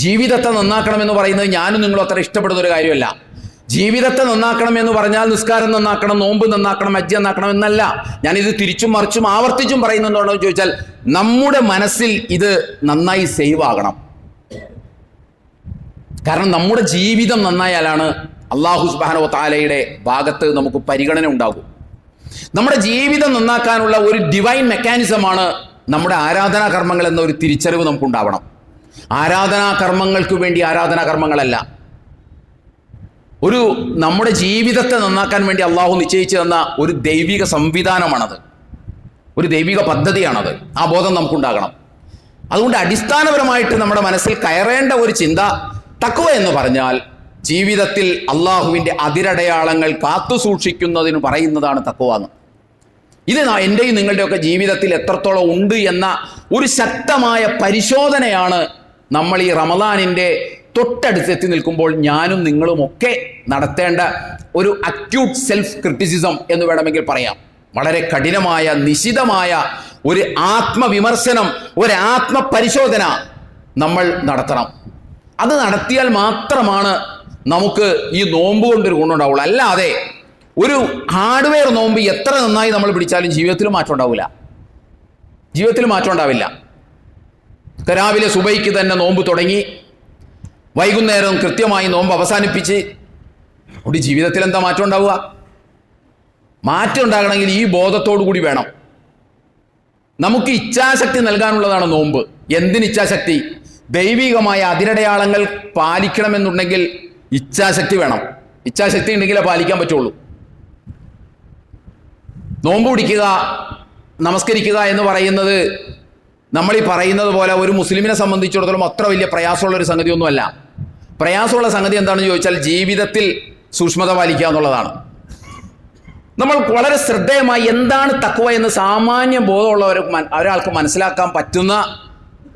ജീവിതത്തെ നന്നാക്കണം എന്ന് പറയുന്നത് ഞാനും നിങ്ങളും അത്ര ഇഷ്ടപ്പെടുന്ന ഒരു കാര്യമല്ല. ജീവിതത്തെ നന്നാക്കണം എന്ന് പറഞ്ഞാൽ നിസ്കാരം നന്നാക്കണം, നോമ്പ് നന്നാക്കണം, ഹജ്ജ് നന്നാക്കണം എന്നല്ല. ഞാനിത് തിരിച്ചും മറിച്ചും ആവർത്തിച്ചും പറയുന്നുണ്ടോ എന്ന് ചോദിച്ചാൽ നമ്മുടെ മനസ്സിൽ ഇത് നന്നായി സേവ് ആകണം. കാരണം നമ്മുടെ ജീവിതം നന്നായാലാണ് അല്ലാഹു സുബ്ഹാനഹു വ തആലയുടെ ഭാഗത്ത് നമുക്ക് പരിഗണന ഉണ്ടാകും. നമ്മുടെ ജീവിതം നന്നാക്കാനുള്ള ഒരു ഡിവൈൻ മെക്കാനിസമാണ് നമ്മുടെ ആരാധനാ കർമ്മങ്ങൾ എന്ന ഒരു തിരിച്ചറിവ് നമുക്കുണ്ടാവണം. ആരാധനാ കർമ്മങ്ങൾക്ക് വേണ്ടി ആരാധനാ കർമ്മങ്ങളല്ല, ഒരു നമ്മുടെ ജീവിതത്തെ നന്നാക്കാൻ വേണ്ടി അള്ളാഹു നിശ്ചയിച്ചു തന്ന ഒരു ദൈവിക സംവിധാനമാണത്, ഒരു ദൈവിക പദ്ധതിയാണത്. ആ ബോധം നമുക്കുണ്ടാകണം. അതുകൊണ്ട് അടിസ്ഥാനപരമായിട്ട് നമ്മുടെ മനസ്സിൽ കയറേണ്ട ഒരു ചിന്ത, തഖ്വ എന്ന് പറഞ്ഞാൽ ജീവിതത്തിൽ അള്ളാഹുവിൻ്റെ അതിരടയാളങ്ങൾ കാത്തു സൂക്ഷിക്കുന്നതിന് പറയുന്നതാണ് തഖ്വ എന്ന്. ഇത് എൻ്റെയും നിങ്ങളുടെയൊക്കെ ജീവിതത്തിൽ എത്രത്തോളം ഉണ്ട് എന്ന ഒരു ശക്തമായ പരിശോധനയാണ് നമ്മൾ ഈ റമദാനിൻ്റെ തൊട്ടടുത്തെത്തി നിൽക്കുമ്പോൾ ഞാനും നിങ്ങളും ഒക്കെ നടത്തേണ്ട ഒരു അക്യൂട്ട് സെൽഫ് ക്രിറ്റിസിസം എന്ന് വേണമെങ്കിൽ പറയാം. വളരെ കഠിനമായ, നിശിതമായ ഒരു ആത്മവിമർശനം, ഒരു ആത്മപരിശോധന നമ്മൾ നടത്തണം. അത് നടത്തിയാൽ മാത്രമാണ് നമുക്ക് ഈ നോമ്പ് കൊണ്ടൊരു ഗുണമുണ്ടാവുള്ളൂ. അല്ലാതെ ഒരു ഹാർഡ്വെയർ നോമ്പ് എത്ര നന്നായി നമ്മൾ പിടിച്ചാലും ജീവിതത്തിൽ മാറ്റം ഉണ്ടാവില്ല. ജീവിതത്തിൽ മാറ്റം ഉണ്ടാവില്ല. രാവിലെ സുബൈക്ക് തന്നെ നോമ്പ് തുടങ്ങി വൈകുന്നേരം കൃത്യമായി നോമ്പ് അവസാനിപ്പിച്ച് ഒരു ജീവിതത്തിൽ എന്താ മാറ്റം ഉണ്ടാവുക? മാറ്റം ഉണ്ടാകണമെങ്കിൽ ഈ ബോധത്തോടു കൂടി വേണം. നമുക്ക് ഇച്ഛാശക്തി നൽകാനുള്ളതാണ് നോമ്പ്. എന്തിന് ഇച്ഛാശക്തി? ദൈവികമായ അതിരടയാളങ്ങൾ പാലിക്കണമെന്നുണ്ടെങ്കിൽ ഇച്ഛാശക്തി വേണം. ഇച്ഛാശക്തി ഉണ്ടെങ്കിലേ പാലിക്കാൻ പറ്റുള്ളൂ. നോമ്പ് പിടിക്കുക, നമസ്കരിക്കുക എന്ന് പറയുന്നത് നമ്മൾ ഈ പറയുന്നത് പോലെ ഒരു മുസ്ലിമിനെ സംബന്ധിച്ചിടത്തോളം അത്ര വലിയ പ്രയാസമുള്ള ഒരു സംഗതിയൊന്നുമല്ല. പ്രയാസമുള്ള സംഗതി എന്താണെന്ന് ചോദിച്ചാൽ ജീവിതത്തിൽ സൂക്ഷ്മത പാലിക്കുക എന്നുള്ളതാണ്. നമ്മൾ വളരെ ശ്രദ്ധേയമായി എന്താണ് തഖ്വ എന്ന് സാമാന്യ ബോധമുള്ള ഒരാൾക്ക് മനസ്സിലാക്കാൻ പറ്റുന്ന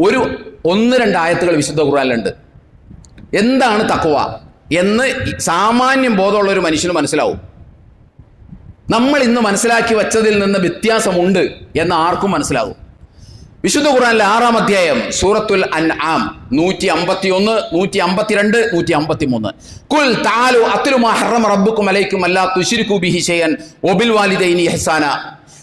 ഒരു 1-2 ആയത്തുകൾ വിശുദ്ധ ഖുർആനിലുണ്ട്. എന്താണ് തഖ്വ എന്ന് സാമാന്യം ബോധമുള്ള ഒരു മനുഷ്യന് മനസ്സിലാവും. നമ്മൾ ഇന്ന് മനസ്സിലാക്കി വച്ചതിൽ നിന്ന് വ്യത്യാസമുണ്ട് എന്ന് ആർക്കും മനസ്സിലാകും. വിശുദ്ധ ഖുർആനിലെ 6-ാം അധ്യായം സൂറത്തുൽ അൻആം 151, 152, 153. ഖുൽ തആലു അത്ലു മാ ഹറമ റബ്ബുക്കും അലൈക്കും അല്ലാ തുശ്രികൂ ബിഹി ശൈഅൻ വബിൽ വാലിദൈനി ഇഹ്സാന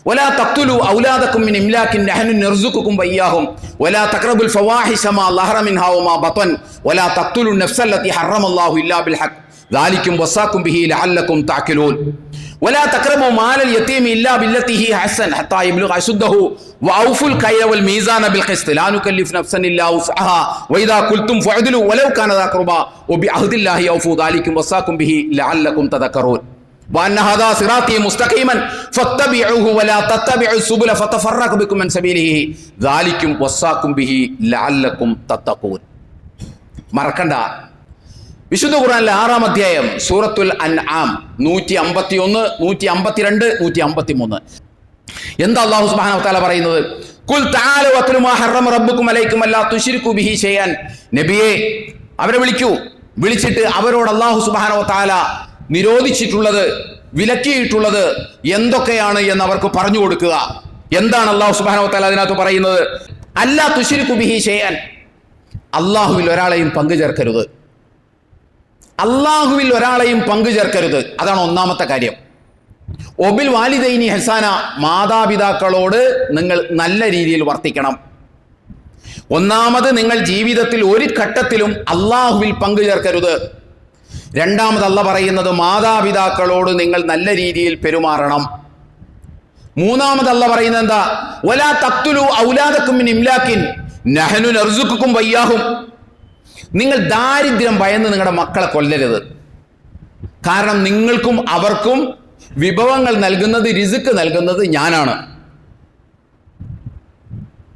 വലാ തഖ്തുലു ഔലാദക്കും മിൻ ഇംലാകിൻ നഹ്നു നർസുഖുക്കും വഇയ്യാഹും വലാ തഖറബുൽ ഫവാഹിശ മാ ലഹറ മിൻഹാ വമാ ബതൻ വലാ തഖ്തുലു നഫ്സല്ലതി ഹറമല്ലാഹു ഇല്ലാ ബിൽ ഹഖ് ദാലികും വസാക്കും ബിഹി ലഅല്ലക്കും തഅഖിലൂൻ ولا تقربوا مال اليتيم الا بالتي هي احسن حتى يبلغ اشده واوفوا الكيل والميزان بالقسط لا نكلف نفسا الا وسعها واذا قلتم فاعدلوا ولو كان ذا قربى وبعهد الله اوفوا ذلكم وصاكم به لعلكم تذكرون وان هذا صراطي مستقيما فاتبعوه ولا تتبعوا السبل فتفرق بكم عن سبيله ذلكم وصاكم به لعلكم تتقون. മറക്കണ്ട, വിശുദ്ധ ഖുർആനിലെ 6-ാം അധ്യായം സൂറത്തുൽ അൻആം 151, 152, 153. എന്താ അല്ലാഹു സുബ്ഹാനഹു വ തആല പറയുന്നത്? ഖുൽ തആലു വത്ലു മാ ഹറമ റബ്ബുക്കും അലൈക്കും അല്ലാ തുശ്രികു ബിഹി ഷൈഅൻ. നബിയെ, അവരെ വിളിച്ചിട്ട് അവരോട് അല്ലാഹു സുബ്ഹാനഹു വ തആല നിരോധിച്ചിട്ടുള്ളത്, വിലക്കിയിട്ടുള്ളത് എന്തൊക്കെയാണ് എന്ന് അവർക്ക് പറഞ്ഞു കൊടുക്കുക. എന്താണ് അല്ലാഹു സുബ്ഹാനഹു വ തആല അതിനകത്ത് പറയുന്നത്? അല്ലാ തുശ്രികു ബിഹി ഷൈഅൻ, അല്ലാഹുവിൽ ഒരാളെയും പങ്കു ചേർക്കരുത്. അല്ലാഹുവിൽ ഒരാളെയും പങ്കു ചേർക്കരുത്. അതാണ് ഒന്നാമത്തെ കാര്യം. ഒബിൽ വാലിദൈനി ഹസാന, മാതാപിതാക്കളോട് നിങ്ങൾ നല്ല രീതിയിൽ വർത്തിക്കണം. ഒന്നാമത്, നിങ്ങൾ ജീവിതത്തിൽ ഒരു ഘട്ടത്തിലും അല്ലാഹുവിൽ പങ്കു ചേർക്കരുത്. രണ്ടാമത് അല്ലാഹു പറയുന്നത് മാതാപിതാക്കളോട് നിങ്ങൾ നല്ല രീതിയിൽ പെരുമാറണം. മൂന്നാമത് അല്ലാഹു പറയുന്നത് എന്താ? വലാ തഖ്തുലു ഔലാദക്കും മിൻ ഇംലാക്കിൻ നഹ്നു നർസുഖുക്കും വയ്യാഹും. നിങ്ങൾ ദാരിദ്ര്യം ഭയന്ന് നിങ്ങളുടെ മക്കളെ കൊല്ലരുത്. കാരണം നിങ്ങൾക്കും അവർക്കും വിഭവങ്ങൾ നൽകുന്നത്, റിസ്ക് നൽകുന്നത് ഞാനാണ്.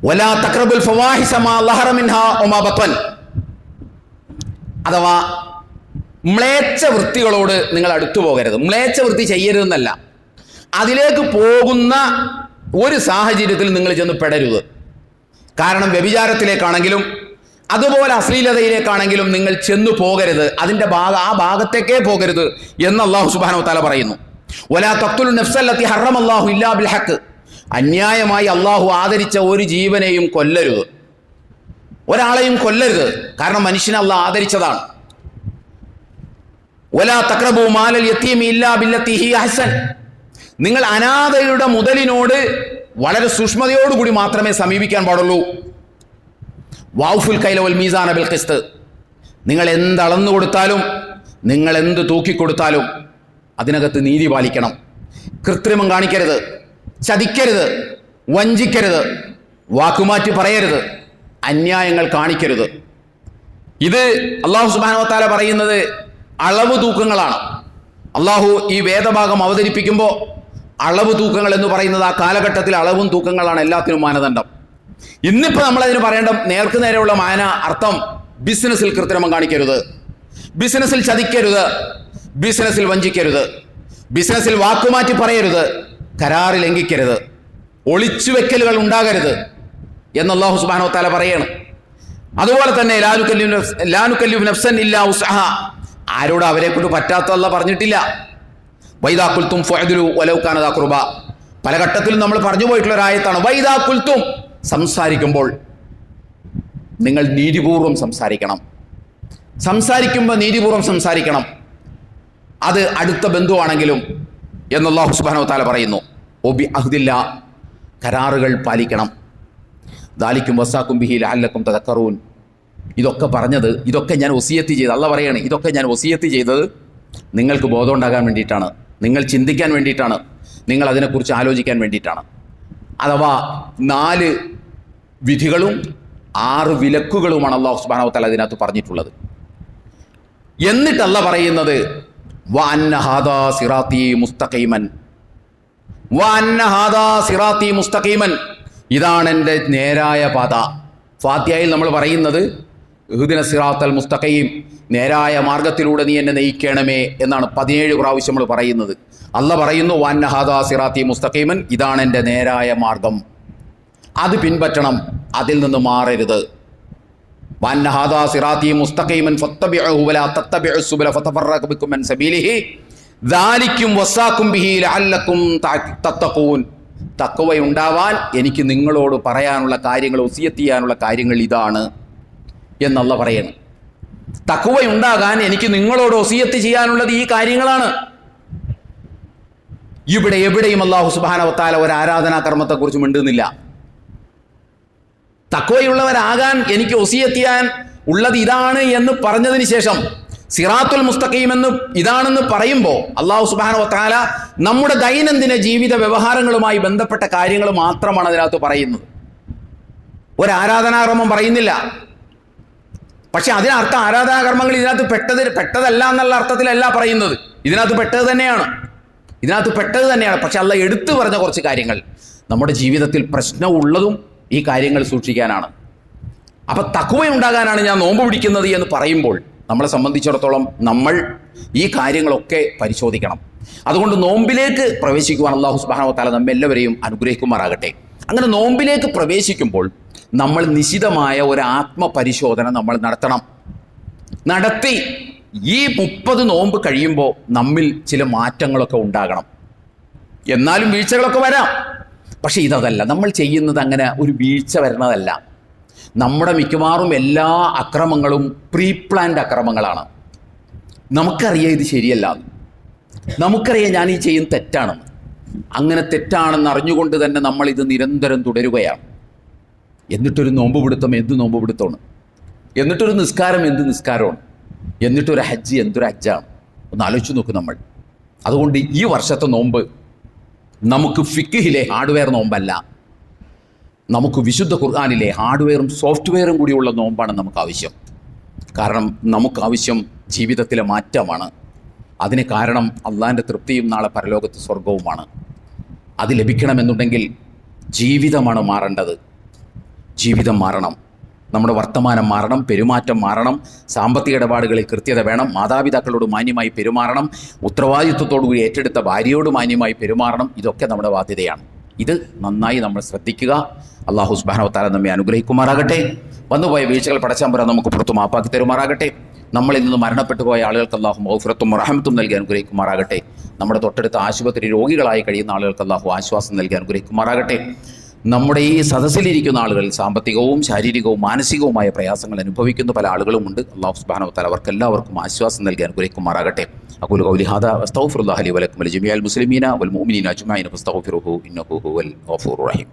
വലാ തഖ്റബുൽ ഫവാഹിശ മാ ലഹറ മിൻഹാ വമാ ബത്വൻ. അഥവാ മ്ലേച്ഛ വൃത്തികളോട് നിങ്ങൾ അടുത്തു പോകരുത്. മ്ലേച്ഛ വൃത്തി ചെയ്യരുതെന്നല്ല, അതിലേക്ക് പോകുന്ന ഒരു സാഹചര്യത്തിൽ നിങ്ങൾ ചെന്ന് പെടരുത്. കാരണം വ്യഭിചാരത്തിലേക്കാണെങ്കിലും അതുപോലെ അശ്ലീലതയിലേക്കാണെങ്കിലും നിങ്ങൾ ചെന്നു പോകരുത്. അതിൻ്റെ ആ ഭാഗത്തേക്കേ പോകരുത് എന്ന് അല്ലാഹു സുബ്ഹാനഹു വ തആല പറയുന്നു. വലാ തഖ്തുലു നഫ്സല്ലതി ഹറമല്ലാഹു ഇല്ലാ ബിൽ ഹഖ്. അന്യായമായി അല്ലാഹു ആദരിച്ച ഒരു ജീവനെയും കൊല്ലരുത്, ഒരാളെയും കൊല്ലരുത്. കാരണം മനുഷ്യനെ അല്ലാഹു ആദരിച്ചതാണ്. വലാ തഖ്റബു മാലൽ യതീമി ഇല്ലാ ബില്ലതി ഹി അഹ്സൻ. നിങ്ങൾ അനാഥയുടെ മുതലിനോട് വളരെ സൂക്ഷ്മതയോടുകൂടി മാത്രമേ സമീപിക്കാൻ പാടുള്ളൂ. വൗഫുൽ കൈല വൽ മീസാന ബിൽ ഖിസ്ത്. നിങ്ങൾ എന്ത് അളന്നു കൊടുത്താലും, നിങ്ങൾ എന്ത് തൂക്കിക്കൊടുത്താലും അതിനകത്ത് നീതി പാലിക്കണം. കൃത്രിമം കാണിക്കരുത്, ചതിക്കരുത്, വഞ്ചിക്കരുത്, വാക്കുമാറ്റി പറയരുത്, അന്യായങ്ങൾ കാണിക്കരുത്. ഇത് അല്ലാഹു സുബ്ഹാനഹു വ തആല പറയുന്നത് അളവ് തൂക്കങ്ങളാണ്. അല്ലാഹു ഈ വേദഭാഗം അവതരിപ്പിക്കുമ്പോൾ അളവ് തൂക്കങ്ങൾ എന്ന് പറയുന്നത് ആ കാലഘട്ടത്തിൽ അളവും തൂക്കങ്ങളാണ് എല്ലാത്തിനും മാനദണ്ഡം. ഇന്നിപ്പോൾ നമ്മളതിന് പറയേണ്ട നേർക്ക് നേരെയുള്ള അർത്ഥം ബിസിനസ്സിൽ കൃത്രിമം കാണിക്കരുത്, ബിസിനസ്സിൽ ചതിക്കരുത്, ബിസിനസ്സിൽ വഞ്ചിക്കരുത്, ബിസിനസ്സിൽ വാക്കുമാറ്റി പറയരുത്, കരാറ് ലംഘിക്കരുത്, ഒളിച്ചു വെക്കലുകൾ ഉണ്ടാകരുത് എന്ന് അല്ലാഹു സുബ്ഹാനഹു വ തആല പറയാണ്. അതുപോലെ തന്നെ ലാ നുകല്ലിഫു നഫ്സൻ ഇല്ലാ വുസ്അഹാ. ആരോട് അവരെ കൊണ്ട് പറ്റാത്തതല്ല പറഞ്ഞിട്ടില്ല. വൈദാ ഖുൽതും ഫഅദ്ലു വലൗ കാന ദാ ഖുർബ. പല ഘട്ടത്തിലും നമ്മൾ പറഞ്ഞു പോയിട്ടുള്ള ഒരു ആയത്താണ്. വൈദാ ഖുൽതും, സംസാരിക്കുമ്പോൾ നിങ്ങൾ നീതിപൂർവം സംസാരിക്കണം. സംസാരിക്കുമ്പോൾ നീതിപൂർവം സംസാരിക്കണം. അത് അടുത്ത ബന്ധുവാണെങ്കിലും എന്ന് അല്ലാഹു സുബ്ഹാനഹു വ തആല പറയുന്നു. ഒബി അഹ്ദില്ല, കരാറുകൾ പാലിക്കണം. ദാലിക്കും വസാക്കും ബിഹി ലഅല്ലക്കും തദക്കറൂൻ. ഇതൊക്കെ പറഞ്ഞത്, ഇതൊക്കെ ഞാൻ വസിയത്ത് ചെയ്ത്, അല്ലാഹു പറയാണ്, ഇതൊക്കെ ഞാൻ വസിയത്ത് ചെയ്തത് നിങ്ങൾക്ക് ബോധം ഉണ്ടാകാൻ വേണ്ടിയിട്ടാണ്, നിങ്ങൾ ചിന്തിക്കാൻ വേണ്ടിയിട്ടാണ്, നിങ്ങൾ അതിനെക്കുറിച്ച് ആലോചിക്കാൻ വേണ്ടിയിട്ടാണ്. അഥവാ 4 വിധികളും 6 വിലക്കുകളുമാണ് അല്ലാഹു സുബ്ഹാനഹു വ തആല അതിനകത്ത് പറഞ്ഞിട്ടുള്ളത്. എന്നിട്ടല്ല പറയുന്നത് വഅന്ന ഹാദാ സിറാത്തി മുസ്തഖീമൻ, വഅന്ന ഹാദാ സിറാത്തി മുസ്തഖീമൻ, ഇതാണ് എൻ്റെ നേരായ പാത. ഫാത്തിഹയിൽ നമ്മൾ പറയുന്നത് ഇഹ്ദിന സിറാത്തൽ മുസ്തഖീം, നേരായ മാർഗത്തിലൂടെ നീ എന്നെ നയിക്കണമേ എന്നാണ് 17 പ്രാവശ്യം നമ്മൾ പറയുന്നത്. അല്ലാഹു പറയുന്നു വഅന്ന ഹാദാ സിറാത്തി മുസ്തഖീമൻ, ഇതാണ് എൻ്റെ നേരായ മാർഗം, അത് പിൻപറ്റണം, അതിൽ നിന്ന് മാറരുത്. വഅന്ന ഹാദാ സിറാത്തി മുസ്തഖീമൻ ഫത്തബിഉഹു വലാ തത്തബിഉസ് സുബല ഫതഫറഖ ബിക്കും അൻ സബീലിഹി ദാലിക്കും വസാക്കും ബിഹി ലഅല്ലക്കും തത്തഖൂൻ. തഖ്വ ഉണ്ടാവാൻ എനിക്ക് നിങ്ങളോട് പറയാനുള്ള കാര്യങ്ങൾ, വസിയത്ത് ചെയ്യാനുള്ള കാര്യങ്ങൾ ഇതാണ് എന്നല്ല പറയണം. തഖ്വ ഉണ്ടാകാൻ എനിക്ക് നിങ്ങളോട് വസിയത്ത് ചെയ്യാനുള്ളത് ഈ കാര്യങ്ങളാണ്. ഇവിടെ എവിടെയും അല്ലാഹു സുബ്ഹാനഹു വ തആല ഒരു ആരാധനാ കർമ്മത്തെക്കുറിച്ച് മിണ്ടുന്നില്ല. തഖ്വയുള്ളവരാകാൻ എനിക്ക് വസിയത്ത് ചെയ്യാൻ ഉള്ളത് ഇതാണ് എന്ന് പറഞ്ഞതിന് ശേഷം സിറാത്തുൽ മുസ്തഖീം എന്ന് ഇതാണെന്ന് പറയുമ്പോൾ അല്ലാഹു സുബ്ഹാനഹു വ തആല നമ്മുടെ ദൈനംദിന ജീവിത വ്യവഹാരങ്ങളുമായി ബന്ധപ്പെട്ട കാര്യങ്ങൾ മാത്രമാണ് അതിനകത്ത് പറയുന്നത്. ഒരു ആരാധനാകർമ്മം പറയുന്നില്ല. പക്ഷെ അതിനർത്ഥം ആരാധനാകർമ്മങ്ങൾ ഇതിനകത്ത് പെട്ടതല്ല എന്നുള്ള അർത്ഥത്തിലല്ല പറയുന്നത്. ഇതിനകത്ത് പെട്ടത് തന്നെയാണ്. പക്ഷെ അല്ലാഹു എടുത്തു പറഞ്ഞ കുറച്ച് കാര്യങ്ങൾ നമ്മുടെ ജീവിതത്തിൽ പ്രശ്നമുള്ളതും ഈ കാര്യങ്ങൾ സൂക്ഷിക്കാനാണ്. അപ്പം തഖ്വ ഉണ്ടാകാനാണ് ഞാൻ നോമ്പ് പിടിക്കുന്നത് എന്ന് പറയുമ്പോൾ നമ്മളെ സംബന്ധിച്ചിടത്തോളം നമ്മൾ ഈ കാര്യങ്ങളൊക്കെ പരിശോധിക്കണം. അതുകൊണ്ട് നോമ്പിലേക്ക് പ്രവേശിക്കുവാൻ അല്ലാഹു സുബ്ഹാനഹു വ തആല നമ്മെല്ലാവരെയും അനുഗ്രഹിക്കുമാറാകട്ടെ. അങ്ങനെ നോമ്പിലേക്ക് പ്രവേശിക്കുമ്പോൾ നമ്മൾ നിശിതമായ ഒരു ആത്മപരിശോധന നമ്മൾ നടത്തി ഈ 30 നോമ്പ് കഴിയുമ്പോൾ നമ്മിൽ ചില മാറ്റങ്ങളൊക്കെ ഉണ്ടാകണം. എന്നാലും വീഴ്ചകളൊക്കെ വരാം. പക്ഷെ ഇതല്ല, നമ്മൾ ചെയ്യുന്നത് അങ്ങനെ ഒരു വീഴ്ച വരുന്നതല്ല. നമ്മുടെ മിക്കവാറും എല്ലാ അക്രമങ്ങളും പ്രീ പ്ലാൻഡ് അക്രമങ്ങളാണ്. നമുക്കറിയാം ഇത് ശരിയല്ല, നമുക്കറിയാം ഞാൻ ഈ ചെയ്യുന്നത് തെറ്റാണെന്ന്. അങ്ങനെ തെറ്റാണെന്ന് അറിഞ്ഞുകൊണ്ട് തന്നെ നമ്മൾ ഇത് നിരന്തരം തുടരുകയാണ്. എന്നിട്ടൊരു നോമ്പ് പിടുത്തം എന്ത് നോമ്പ് പിടുത്തമാണ്, എന്നിട്ടൊരു നിസ്കാരം എന്ത് നിസ്കാരമാണ്, എന്നിട്ടൊരു ഹജ്ജ് എന്തൊരു ഹജ്ജാണ്. ഒന്ന് ആലോചിച്ച് നോക്കും നമ്മൾ. അതുകൊണ്ട് ഈ വർഷത്തെ നോമ്പ് നമുക്ക് ഫിഖ്ഹിലെ ഹാർഡ്വെയർ നോമ്പല്ല, നമുക്ക് വിശുദ്ധ ഖുർആനിലെ ഹാർഡ്വെയറും സോഫ്റ്റ്വെയറും കൂടിയുള്ള നോമ്പാണ് നമുക്ക് ആവശ്യം. കാരണം നമുക്കാവശ്യം ജീവിതത്തിലെ മാറ്റമാണ്. അതിന് കാരണം അള്ളാഹിൻ്റെ തൃപ്തിയും നാളെ പരലോകത്ത് സ്വർഗവുമാണ്. അത് ലഭിക്കണമെന്നുണ്ടെങ്കിൽ ജീവിതമാണ് മാറേണ്ടത്. ജീവിതം മാറണം, നമ്മുടെ വർത്തമാനം മാറണം, പെരുമാറ്റം മാറണം, സാമ്പത്തിക ഇടപാടുകളിൽ കൃത്യത വേണം, മാതാപിതാക്കളോട് മാന്യമായി പെരുമാറണം, ഉത്തരവാദിത്വത്തോടുകൂടി ഏറ്റെടുത്ത ഭാര്യയോട് മാന്യമായി പെരുമാറണം. ഇതൊക്കെ നമ്മുടെ ബാധ്യതയാണ്. ഇത് നന്നായി നമ്മൾ ശ്രദ്ധിക്കുക. അല്ലാഹു സുബ്ഹാനഹു വ തആല നമ്മെ അനുഗ്രഹിക്കുമാറാകട്ടെ. വന്നുപോയ വീഴ്ചകൾ പടച്ചതമ്പുരാൻ നമുക്ക് പുറത്തു മാപ്പാക്കി തരുമാറാകട്ടെ. നമ്മളിൽ നിന്ന് മരണപ്പെട്ടു പോയ ആളുകൾക്ക് അല്ലാഹു മഗ്ഫിറത്തും റഹ്മത്തും നൽകി അനുഗ്രഹിക്കുമാറാകട്ടെ. നമ്മുടെ തൊട്ടടുത്ത ആശുപത്രി രോഗികളായി കഴിയുന്ന ആളുകൾക്ക് അല്ലാഹു ആശ്വാസം നൽകി അനുഗ്രഹിക്കുമാറാകട്ടെ. നമ്മുടെ ഈ സദസ്സിലിരിക്കുന്ന ആളുകൾ സാമ്പത്തികവും ശാരീരികവും മാനസികവുമായ പ്രയാസങ്ങൾ അനുഭവിക്കുന്ന പല ആളുകളുമുണ്ട്. അല്ലാഹു സുബ്ഹാനഹു വ തആല അവർക്കെല്ലാവർക്കും ആശ്വാസം നൽകി അനുഗ്രഹിക്കുമാറാകട്ടെ. അഖൂലു ഖൗലി ഹാദാ വസ്തഗ്ഫിറുല്ലാഹ ലി വലക്കും വലിജമീഅൽ മുസ്ലിമീന വൽ മുഅ്മിനീന അജ്മഈൻ ഫസ്തഗ്ഫിറുഹു ഇന്നഹു ഹുവൽ ഗഫൂറുർ റഹീം.